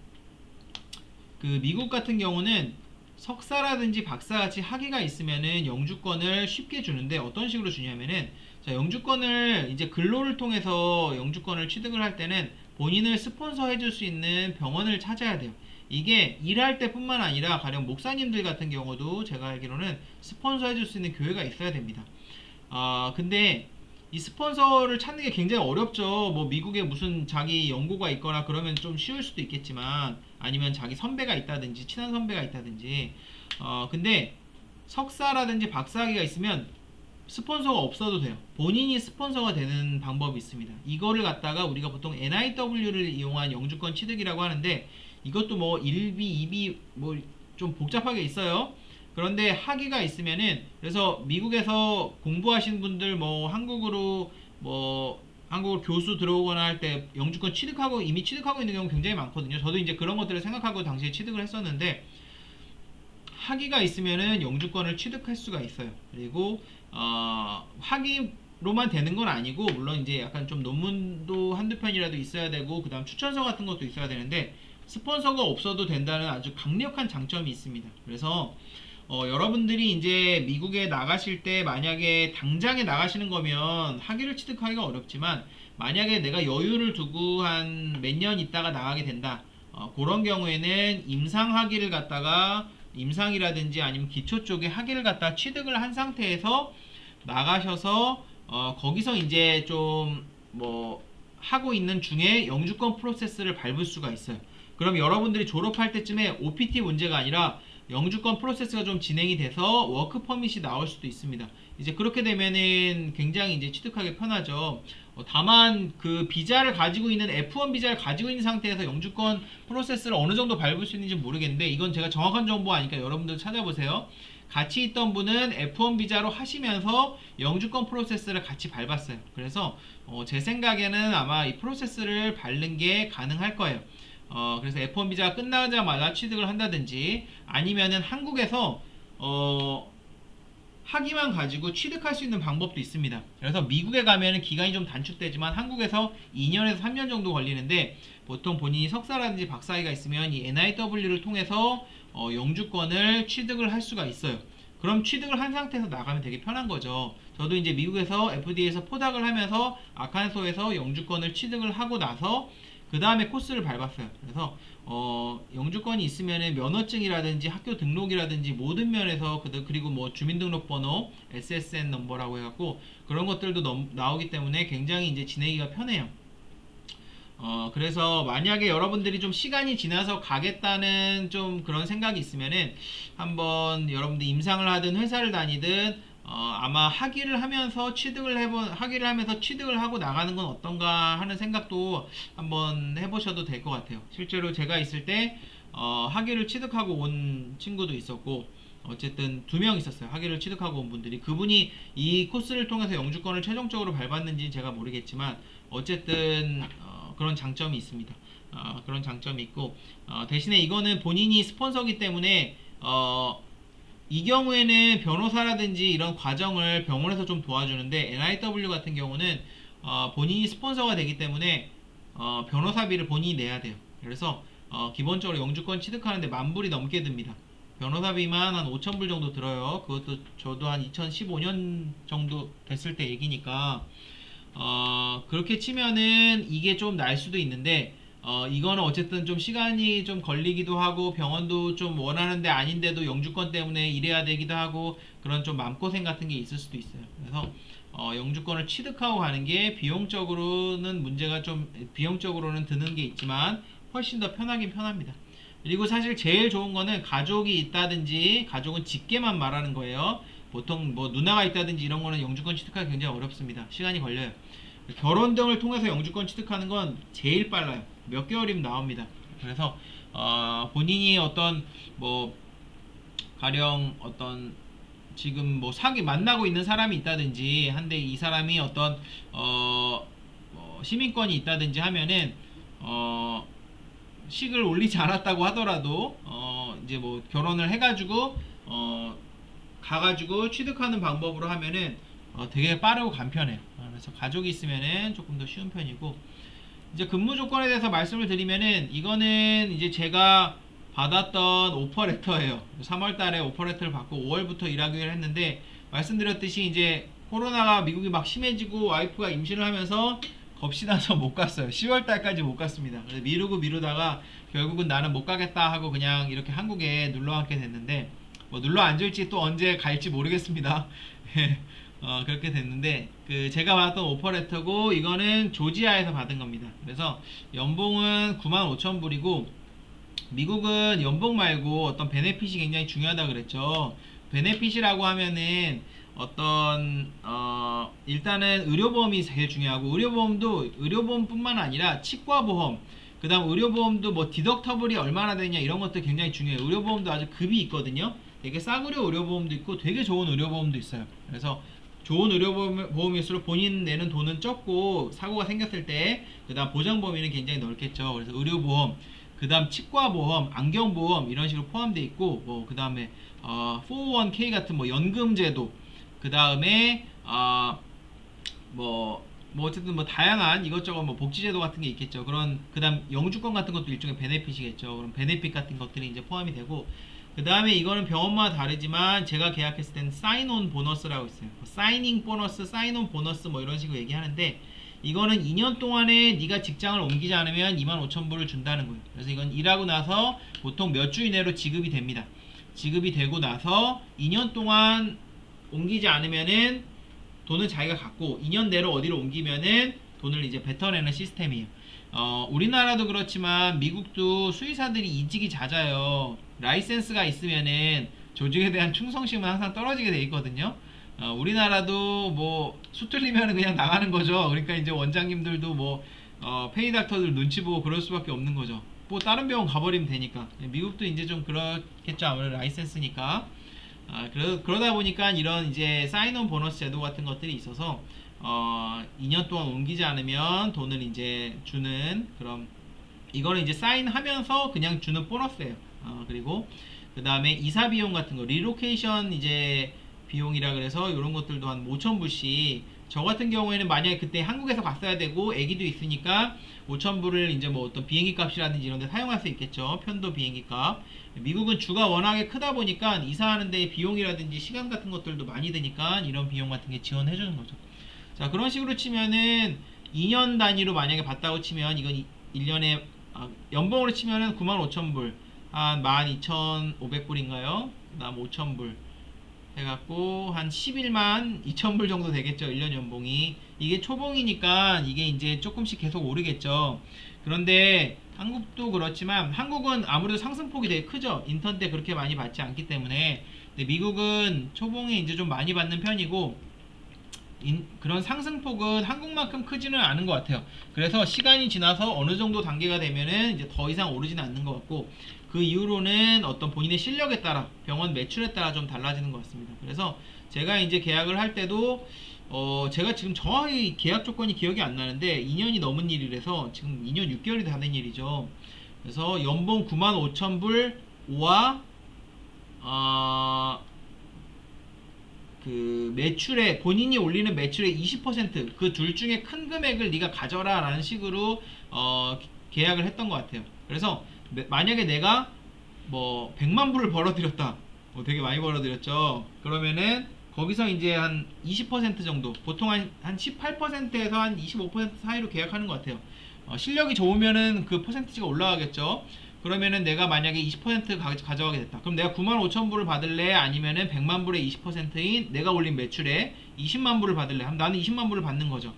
그 미국 같은 경우는 석사라든지 박사같이 학위가 있으면은 영주권을 쉽게 주는데 어떤 식으로 주냐면은, 자, 영주권을 이제 근로를 통해서 영주권을 취득을 할 때는 본인을 스폰서 해줄 수 있는 병원을 찾아야 돼요. 이게 일할 때뿐만 아니라 가령 목사님들 같은 경우도 제가 알기로는 스폰서 해줄 수 있는 교회가 있어야 됩니다. 근데 이 스폰서를 찾는 게 굉장히 어렵죠. 뭐 미국에 무슨 자기 연고가 있거나 그러면 좀 쉬울 수도 있겠지만, 아니면 자기 선배가 있다든지 친한 선배가 있다든지. 근데 석사라든지 박사학위가 있으면 스폰서가 없어도 돼요. 본인이 스폰서가 되는 방법이 있습니다. 이거를 갖다가 우리가 보통 NIW를 이용한 영주권 취득이라고 하는데, 이것도 뭐 1B, 2B 뭐 좀 복잡하게 있어요. 그런데 학위가 있으면은, 그래서 미국에서 공부하신 분들 뭐 한국으로 교수 들어오거나 할 때 영주권 취득하고 이미 취득하고 있는 경우 굉장히 많거든요. 저도 이제 그런 것들을 생각하고 당시에 취득을 했었는데, 학위가 있으면은 영주권을 취득할 수가 있어요. 그리고 학위로만 되는 건 아니고, 물론 이제 약간 좀 논문도 한두 편이라도 있어야 되고, 그 다음 추천서 같은 것도 있어야 되는데, 스폰서가 없어도 된다는 아주 강력한 장점이 있습니다. 그래서 여러분들이 이제 미국에 나가실 때 만약에 당장에 나가시는 거면 학위를 취득하기가 어렵지만, 만약에 내가 여유를 두고 한 몇 년 있다가 나가게 된다, 그런 경우에는 임상 학위를 갖다가 임상이라든지 아니면 기초 쪽에 학위를 갖다 취득을 한 상태에서 나가셔서 거기서 이제 좀 뭐 하고 있는 중에 영주권 프로세스를 밟을 수가 있어요. 그럼 여러분들이 졸업할 때쯤에 OPT 문제가 아니라 영주권 프로세스가 좀 진행이 돼서 워크 퍼밋이 나올 수도 있습니다. 이제 그렇게 되면은 굉장히 이제 취득하기 편하죠. 다만 그 비자를 가지고 있는 F1 비자를 가지고 있는 상태에서 영주권 프로세스를 어느 정도 밟을 수 있는지 모르겠는데, 이건 제가 정확한 정보 아니까 여러분들 찾아보세요. 같이 있던 분은 F1 비자로 하시면서 영주권 프로세스를 같이 밟았어요. 그래서 제 생각에는 아마 이 프로세스를 밟는 게 가능할 거예요. 그래서 F1 비자가 끝나자마자 취득을 한다든지, 아니면은 한국에서 학위만 가지고 취득할 수 있는 방법도 있습니다. 그래서 미국에 가면은 기간이 좀 단축되지만 한국에서 2년에서 3년 정도 걸리는데, 보통 본인이 석사라든지 박사학위가 있으면 이 NIW를 통해서 영주권을 취득을 할 수가 있어요. 그럼 취득을 한 상태에서 나가면 되게 편한 거죠. 저도 이제 미국에서 FDA에서 포닥을 하면서 아칸소에서 영주권을 취득을 하고 나서 그 다음에 코스를 밟았어요. 그래서 영주권이 있으면은 면허증이라든지 학교 등록이라든지 모든 면에서, 그리고 뭐 주민등록번호, SSN 넘버라고 해갖고 그런 것들도 나오기 때문에 굉장히 이제 지내기가 편해요. 그래서 만약에 여러분들이 좀 시간이 지나서 가겠다는 좀 그런 생각이 있으면은, 한번 여러분들 임상을 하든 회사를 다니든 아마 학위를 하면서 취득을 하고 나가는 건 어떤가 하는 생각도 한번 해보셔도 될 것 같아요. 실제로 제가 있을 때 학위를 취득하고 온 친구도 있었고, 어쨌든 2명 있었어요. 학위를 취득하고 온 분들이. 그분이 이 코스를 통해서 영주권을 최종적으로 밟았는지 제가 모르겠지만, 어쨌든 그런 장점이 있습니다. 그런 장점이 있고, 대신에 이거는 본인이 스폰서기 때문에 이 경우에는 변호사라든지 이런 과정을 병원에서 좀 도와주는데, NIW 같은 경우는 본인이 스폰서가 되기 때문에 변호사비를 본인이 내야 돼요. 그래서 기본적으로 영주권 취득하는데 10,000불이 넘게 듭니다. 변호사비만 한 5,000불 정도 들어요. 그것도 저도 한 2015년 정도 됐을 때 얘기니까, 그렇게 치면은 이게 좀 날 수도 있는데, 이거는 어쨌든 좀 시간이 좀 걸리기도 하고, 병원도 좀 원하는데 아닌데도 영주권 때문에 일해야 되기도 하고, 그런 좀 마음고생 같은 게 있을 수도 있어요. 그래서 영주권을 취득하고 가는 게 비용적으로는 드는 게 있지만 훨씬 더 편하긴 편합니다. 그리고 사실 제일 좋은 거는 가족이 있다든지, 가족은 직계만 말하는 거예요. 보통 뭐 누나가 있다든지 이런 거는 영주권 취득하기 굉장히 어렵습니다. 시간이 걸려요. 결혼 등을 통해서 영주권 취득하는 건 제일 빨라요. 몇 개월이면 나옵니다. 그래서 본인이 어떤 뭐 가령 어떤 지금 뭐 만나고 있는 사람이 있다든지 한데 이 사람이 어떤 시민권이 있다든지 하면은 어, 식을 올리지 않았다고 하더라도 이제 뭐 결혼을 해가지고 가가지고 취득하는 방법으로 하면은 되게 빠르고 간편해요. 그래서 가족이 있으면은 조금 더 쉬운 편이고, 이제 근무 조건에 대해서 말씀을 드리면은 이거는 이제 제가 받았던 오퍼레터예요. 3월 달에 오퍼레터를 받고 5월부터 일하기로 했는데, 말씀드렸듯이 이제 코로나가 미국이 막 심해지고 와이프가 임신을 하면서 겁이 나서 못 갔어요. 10월 달까지 못 갔습니다. 그래서 미루다가 결국은 나는 못 가겠다 하고 그냥 이렇게 한국에 눌러 앉게 됐는데, 뭐 눌러 앉을지 또 언제 갈지 모르겠습니다. 그렇게 됐는데, 그 제가 받았던 오퍼레터고 이거는 조지아에서 받은 겁니다. 그래서 연봉은 95,000불이고, 미국은 연봉 말고 어떤 베네핏이 굉장히 중요하다 그랬죠. 베네핏이라고 하면은 일단은 의료보험이 제일 중요하고, 의료보험도 의료보험뿐만 아니라 치과보험, 그 다음 의료보험도 뭐 디덕터블이 얼마나 되냐 이런 것도 굉장히 중요해요. 의료보험도 아주 급이 있거든요. 되게 싸구려 의료보험도 있고 되게 좋은 의료보험도 있어요. 그래서 좋은 의료보험일수록 본인 내는 돈은 적고, 사고가 생겼을 때 그 다음 보장 범위는 굉장히 넓겠죠. 그래서 의료보험, 그 다음 치과보험, 안경보험 이런 식으로 포함되어 있고, 뭐 그 다음에 401k 같은 뭐 연금제도, 그 다음에 어쨌든 뭐 다양한 이것저것 뭐 복지제도 같은 게 있겠죠. 그런, 그 다음 영주권 같은 것도 일종의 베네핏이겠죠. 그럼 베네핏 같은 것들이 이제 포함이 되고, 그 다음에 이거는 병원마다 다르지만 제가 계약했을 때는 사인온 보너스라고 있어요. 사이닝 보너스, 사인온 보너스 뭐 이런 식으로 얘기하는데, 이거는 2년 동안에 네가 직장을 옮기지 않으면 25,000불을 준다는 거예요. 그래서 이건 일하고 나서 보통 몇 주 이내로 지급이 됩니다. 지급이 되고 나서 2년 동안 옮기지 않으면은 돈은 자기가 갖고, 2년 내로 어디로 옮기면은 돈을 이제 뱉어내는 시스템이에요. 우리나라도 그렇지만 미국도 수의사들이 이직이 잦아요. 라이센스가 있으면은 조직에 대한 충성심은 항상 떨어지게 돼 있거든요. 우리나라도 뭐 수틀리면 그냥 나가는 거죠. 그러니까 이제 원장님들도 뭐 페이 닥터들 눈치 보고 그럴 수밖에 없는 거죠. 뭐 다른 병원 가버리면 되니까. 미국도 이제 좀 그렇겠죠. 아무래도 라이센스니까. 그러다 보니까 이런 이제 사인온 보너스 제도 같은 것들이 있어서 2년 동안 옮기지 않으면 돈을 이제 주는, 그런, 이거는 이제 사인하면서 그냥 주는 보너스예요. 그리고 그 다음에 이사 비용 같은 거, 리로케이션 이제 비용이라 그래서 이런 것들도 한 5,000불씩, 저 같은 경우에는 만약에 그때 한국에서 갔어야 되고 애기도 있으니까 5,000불을 이제 뭐 어떤 비행기 값이라든지 이런 데 사용할 수 있겠죠. 편도 비행기 값. 미국은 주가 워낙에 크다 보니까 이사하는 데 비용이라든지 시간 같은 것들도 많이 드니까 이런 비용 같은 게 지원해 주는 거죠. 자, 그런 식으로 치면은 2년 단위로 만약에 받다고 치면 이건 1년에 연봉으로 치면은 95,000불, 한 12,500불인가요? 그 다음 5,000불 해갖고 한 11만 2천불 정도 되겠죠. 1년 연봉이. 이게 초봉이니까 이게 이제 조금씩 계속 오르겠죠. 그런데 한국도 그렇지만 한국은 아무래도 상승폭이 되게 크죠. 인턴 때 그렇게 많이 받지 않기 때문에. 근데 미국은 초봉이 이제 좀 많이 받는 편이고, 그런 상승폭은 한국만큼 크지는 않은 것 같아요. 그래서 시간이 지나서 어느 정도 단계가 되면은 이제 더 이상 오르지는 않는 것 같고, 그 이후로는 어떤 본인의 실력에 따라, 병원 매출에 따라 좀 달라지는 것 같습니다. 그래서 제가 이제 계약을 할 때도 제가 지금 정확히 계약 조건이 기억이 안 나는데 2년이 넘은 일이라서 지금 2년 6개월이 다 된 일이죠. 그래서 연봉 95,000불과 그 매출에, 본인이 올리는 매출의 20%, 그 둘 중에 큰 금액을 네가 가져라 라는 식으로 계약을 했던 것 같아요. 그래서 만약에 내가 뭐 100만 불을 벌어들였다, 되게 많이 벌어들였죠. 그러면은 거기서 이제 한 20% 정도, 보통 한 18%에서 한 25% 사이로 계약하는 것 같아요. 실력이 좋으면은 그 퍼센티지가 올라가겠죠. 그러면은 내가 만약에 20% 가져가게 됐다. 그럼 내가 95,000불을 받을래? 아니면은 100만 불의 20%인 내가 올린 매출에 20만 불을 받을래? 하면 나는 20만 불을 받는 거죠.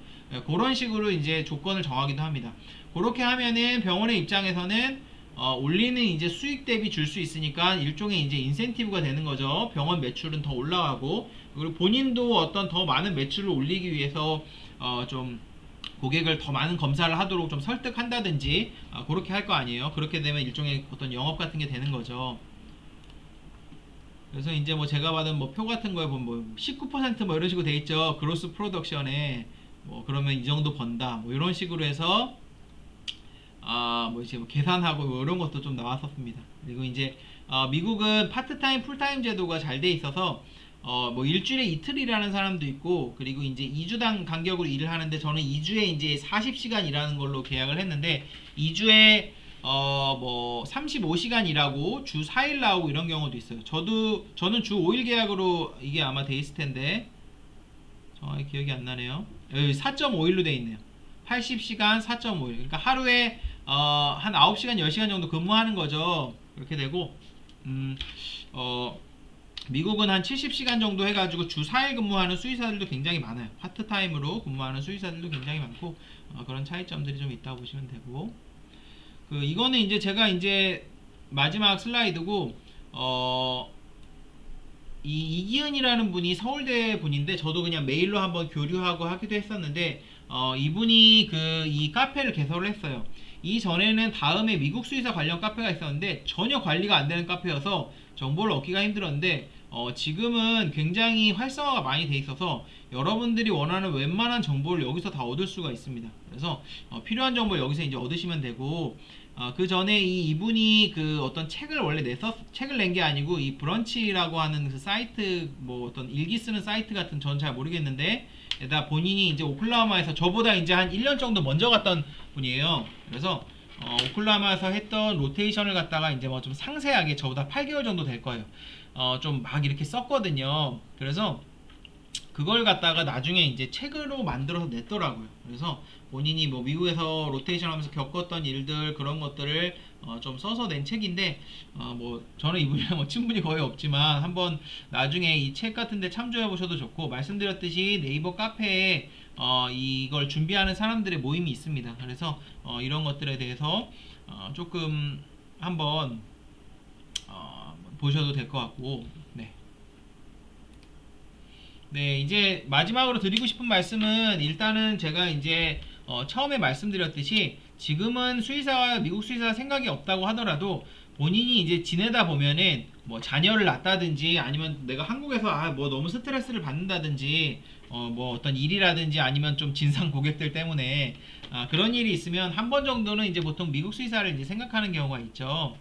그런 식으로 이제 조건을 정하기도 합니다. 그렇게 하면은 병원의 입장에서는 올리는 이제 수익 대비 줄 수 있으니까 일종의 이제 인센티브가 되는 거죠. 병원 매출은 더 올라가고, 그리고 본인도 어떤 더 많은 매출을 올리기 위해서 좀 고객을 더 많은 검사를 하도록 좀 설득한다든지 그렇게 할 거 아니에요. 그렇게 되면 일종의 어떤 영업 같은 게 되는 거죠. 그래서 이제 뭐 제가 받은 뭐 표 같은 거에 보면 뭐 19%뭐 이런 식으로 돼 있죠. 그로스 프로덕션에 뭐 그러면 이 정도 번다. 뭐 이런 식으로 해서 뭐 이제 뭐 계산하고 뭐 이런 것도 좀 나왔었습니다. 그리고 이제 미국은 파트타임, 풀타임 제도가 잘 돼 있어서 뭐 일주일에 이틀 일하는 사람도 있고, 그리고 이제 2주당 간격으로 일을 하는데 저는 2주에 이제 40시간 일하는 걸로 계약을 했는데 2주에 뭐 35시간 일하고 주 4일 나오고 이런 경우도 있어요. 저는 주 5일 계약으로 이게 아마 돼 있을 텐데 정확히 기억이 안 나네요. 여기 4.5일로 돼 있네요. 80시간 4.5일. 그러니까 하루에 한 9시간 10시간 정도 근무하는 거죠. 그렇게 되고 미국은 한 70시간 정도 해가지고 주 4일 근무하는 수의사들도 굉장히 많아요. 파트타임으로 근무하는 수의사들도 굉장히 많고 그런 차이점들이 좀 있다고 보시면 되고, 이거는 이제 제가 이제 마지막 슬라이드고 이 이기은이라는 분이 서울대 분인데 저도 그냥 메일로 한번 교류하고 하기도 했었는데 이분이 이 카페를 개설을 했어요. 이전에는 다음에 미국 수의사 관련 카페가 있었는데 전혀 관리가 안 되는 카페여서 정보를 얻기가 힘들었는데 지금은 굉장히 활성화가 많이 돼 있어서 여러분들이 원하는 웬만한 정보를 여기서 다 얻을 수가 있습니다. 그래서 필요한 정보 여기서 이제 얻으시면 되고, 그 전에 이분이 어떤 책을 원래 책을 낸 게 아니고 이 브런치라고 하는 그 사이트, 뭐 어떤 일기 쓰는 사이트 같은, 전 잘 모르겠는데 에다 본인이 이제 오클라호마에서 저보다 이제 한 1년 정도 먼저 갔던 분이에요. 그래서 오클라호마에서 했던 로테이션을 갖다가 이제 뭐 좀 상세하게, 저보다 8개월 정도 될 거예요. 좀 막 이렇게 썼거든요. 그래서 그걸 갖다가 나중에 이제 책으로 만들어서 냈더라고요. 그래서 본인이 뭐 미국에서 로테이션 하면서 겪었던 일들, 그런 것들을 좀 써서 낸 책인데, 뭐 저는 이분이랑 뭐 친분이 거의 없지만 한번 나중에 이 책 같은데 참조해 보셔도 좋고, 말씀드렸듯이 네이버 카페에 이걸 준비하는 사람들의 모임이 있습니다. 그래서 이런 것들에 대해서 조금 한번 보셔도 될 것 같고, 네. 네, 이제 마지막으로 드리고 싶은 말씀은, 일단은 제가 이제 처음에 말씀드렸듯이 지금은 미국 수의사가 생각이 없다고 하더라도 본인이 이제 지내다 보면은 뭐 자녀를 낳았다든지 아니면 내가 한국에서 뭐 너무 스트레스를 받는다든지 뭐 어떤 일이라든지 아니면 좀 진상 고객들 때문에 그런 일이 있으면 한 번 정도는 이제 보통 미국 수의사를 이제 생각하는 경우가 있죠.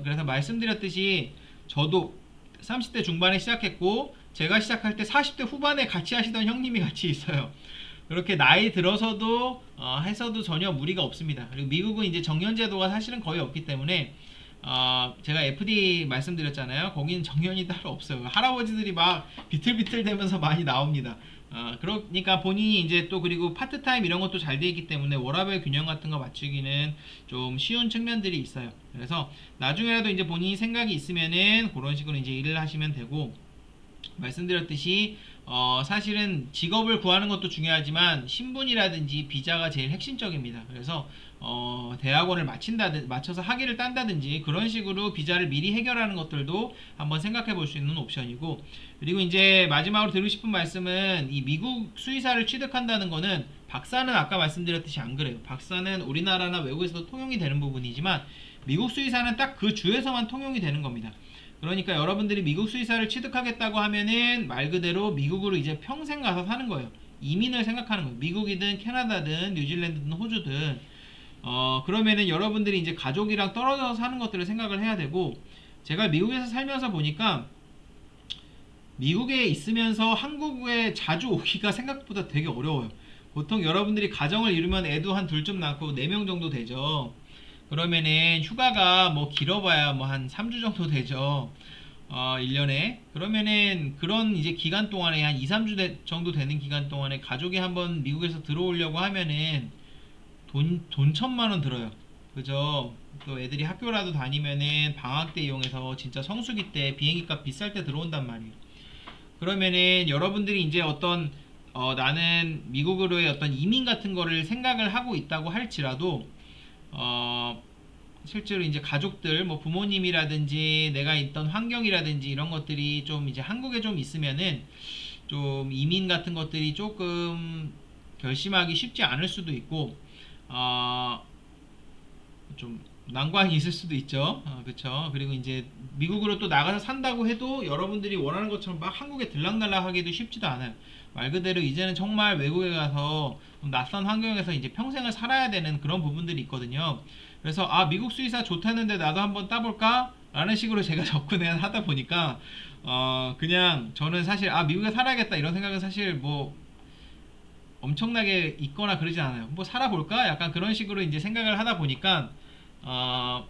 그래서 말씀드렸듯이 저도 30대 중반에 시작했고, 제가 시작할 때 40대 후반에 같이 하시던 형님이 같이 있어요. 그렇게 나이 들어서도 해서도 전혀 무리가 없습니다. 그리고 미국은 이제 정년제도가 사실은 거의 없기 때문에 제가 FD 말씀드렸잖아요. 거기는 정년이 따로 없어요. 할아버지들이 막 비틀비틀 대면서 많이 나옵니다. 그러니까 본인이 이제 또, 그리고 파트타임 이런 것도 잘 돼 있기 때문에 워라밸 균형 같은 거 맞추기는 좀 쉬운 측면들이 있어요. 그래서 나중에라도 이제 본인이 생각이 있으면은 그런 식으로 이제 일을 하시면 되고, 말씀드렸듯이 사실은 직업을 구하는 것도 중요하지만 신분이라든지 비자가 제일 핵심적입니다. 그래서 대학원을 맞춰서 학위를 딴다든지 그런 식으로 비자를 미리 해결하는 것들도 한번 생각해 볼 수 있는 옵션이고, 그리고 이제 마지막으로 드리고 싶은 말씀은, 이 미국 수의사를 취득한다는 거는, 박사는 아까 말씀드렸듯이 안 그래요. 박사는 우리나라나 외국에서도 통용이 되는 부분이지만 미국 수의사는 딱 그 주에서만 통용이 되는 겁니다. 그러니까 여러분들이 미국 수의사를 취득하겠다고 하면은 말 그대로 미국으로 이제 평생 가서 사는 거예요. 이민을 생각하는 거예요. 미국이든 캐나다든 뉴질랜드든 호주든 그러면은 여러분들이 이제 가족이랑 떨어져서 사는 것들을 생각을 해야 되고, 제가 미국에서 살면서 보니까 미국에 있으면서 한국에 자주 오기가 생각보다 되게 어려워요. 보통 여러분들이 가정을 이루면 애도 한 둘쯤 낳고 4명 정도 되죠. 그러면은 휴가가 뭐 길어봐야 뭐 한 3주 정도 되죠. 1년에. 그러면은 그런 이제 기간 동안에 한 2, 3주 정도 되는 기간 동안에 가족이 한번 미국에서 들어오려고 하면은 돈 1,000만 원 들어요. 그죠? 또 애들이 학교라도 다니면은 방학 때 이용해서 진짜 성수기 때 비행기 값 비쌀 때 들어온단 말이에요. 그러면은 여러분들이 이제 어떤 나는 미국으로의 어떤 이민 같은 거를 생각을 하고 있다고 할지라도 실제로 이제 가족들, 뭐 부모님이라든지 내가 있던 환경이라든지 이런 것들이 좀 이제 한국에 좀 있으면은 좀 이민 같은 것들이 조금 결심하기 쉽지 않을 수도 있고, 좀 난관이 있을 수도 있죠. 그쵸. 그리고 이제 미국으로 또 나가서 산다고 해도 여러분들이 원하는 것처럼 막 한국에 들락날락 하기도 쉽지도 않아요. 말 그대로 이제는 정말 외국에 가서 낯선 환경에서 이제 평생을 살아야 되는 그런 부분들이 있거든요. 그래서 미국 수의사 좋다는데 나도 한번 따볼까? 라는 식으로 제가 접근을 하다 보니까 그냥 저는 사실 미국에 살아야겠다 이런 생각은 사실 뭐 엄청나게 있거나 그러지 않아요. 뭐 살아볼까? 약간 그런 식으로 이제 생각을 하다 보니까 어,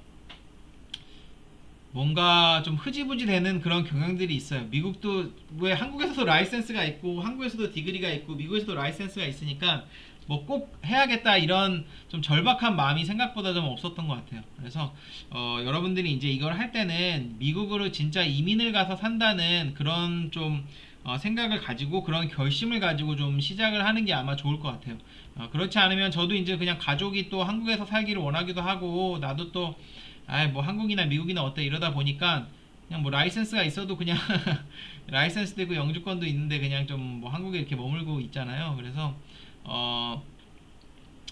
뭔가 좀 흐지부지 되는 그런 경향들이 있어요. 미국도 왜 한국에서도 라이센스가 있고 한국에서도 디그리가 있고 미국에서도 라이센스가 있으니까 뭐 꼭 해야겠다 이런 좀 절박한 마음이 생각보다 좀 없었던 것 같아요. 그래서 여러분들이 이제 이걸 할 때는 미국으로 진짜 이민을 가서 산다는 그런 좀 생각을 가지고 그런 결심을 가지고 좀 시작을 하는 게 아마 좋을 것 같아요. 그렇지 않으면 저도 이제 그냥 가족이 또 한국에서 살기를 원하기도 하고 나도 또 뭐 한국이나 미국이나 어때 이러다 보니까 그냥 뭐 라이센스가 있어도 그냥 라이센스도 있고 영주권도 있는데 그냥 좀 뭐 한국에 이렇게 머물고 있잖아요. 그래서 어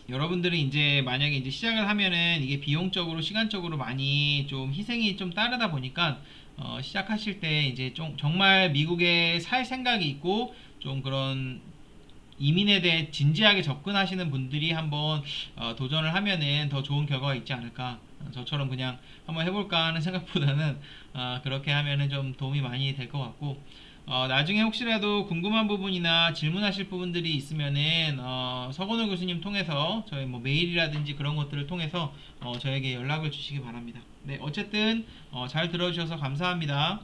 여러분들이 이제 만약에 이제 시작을 하면은 이게 비용적으로 시간적으로 많이 좀 희생이 좀 따르다 보니까 시작하실 때 이제 좀 정말 미국에 살 생각이 있고 좀 그런 이민에 대해 진지하게 접근하시는 분들이 한번 도전을 하면은 더 좋은 결과가 있지 않을까. 저처럼 그냥 한번 해볼까 하는 생각보다는 그렇게 하면은 좀 도움이 많이 될 것 같고 나중에 혹시라도 궁금한 부분이나 질문하실 부분들이 있으면은 서건호 교수님 통해서 저희 뭐 메일이라든지 그런 것들을 통해서 저에게 연락을 주시기 바랍니다. 네, 어쨌든 잘 들어주셔서 감사합니다.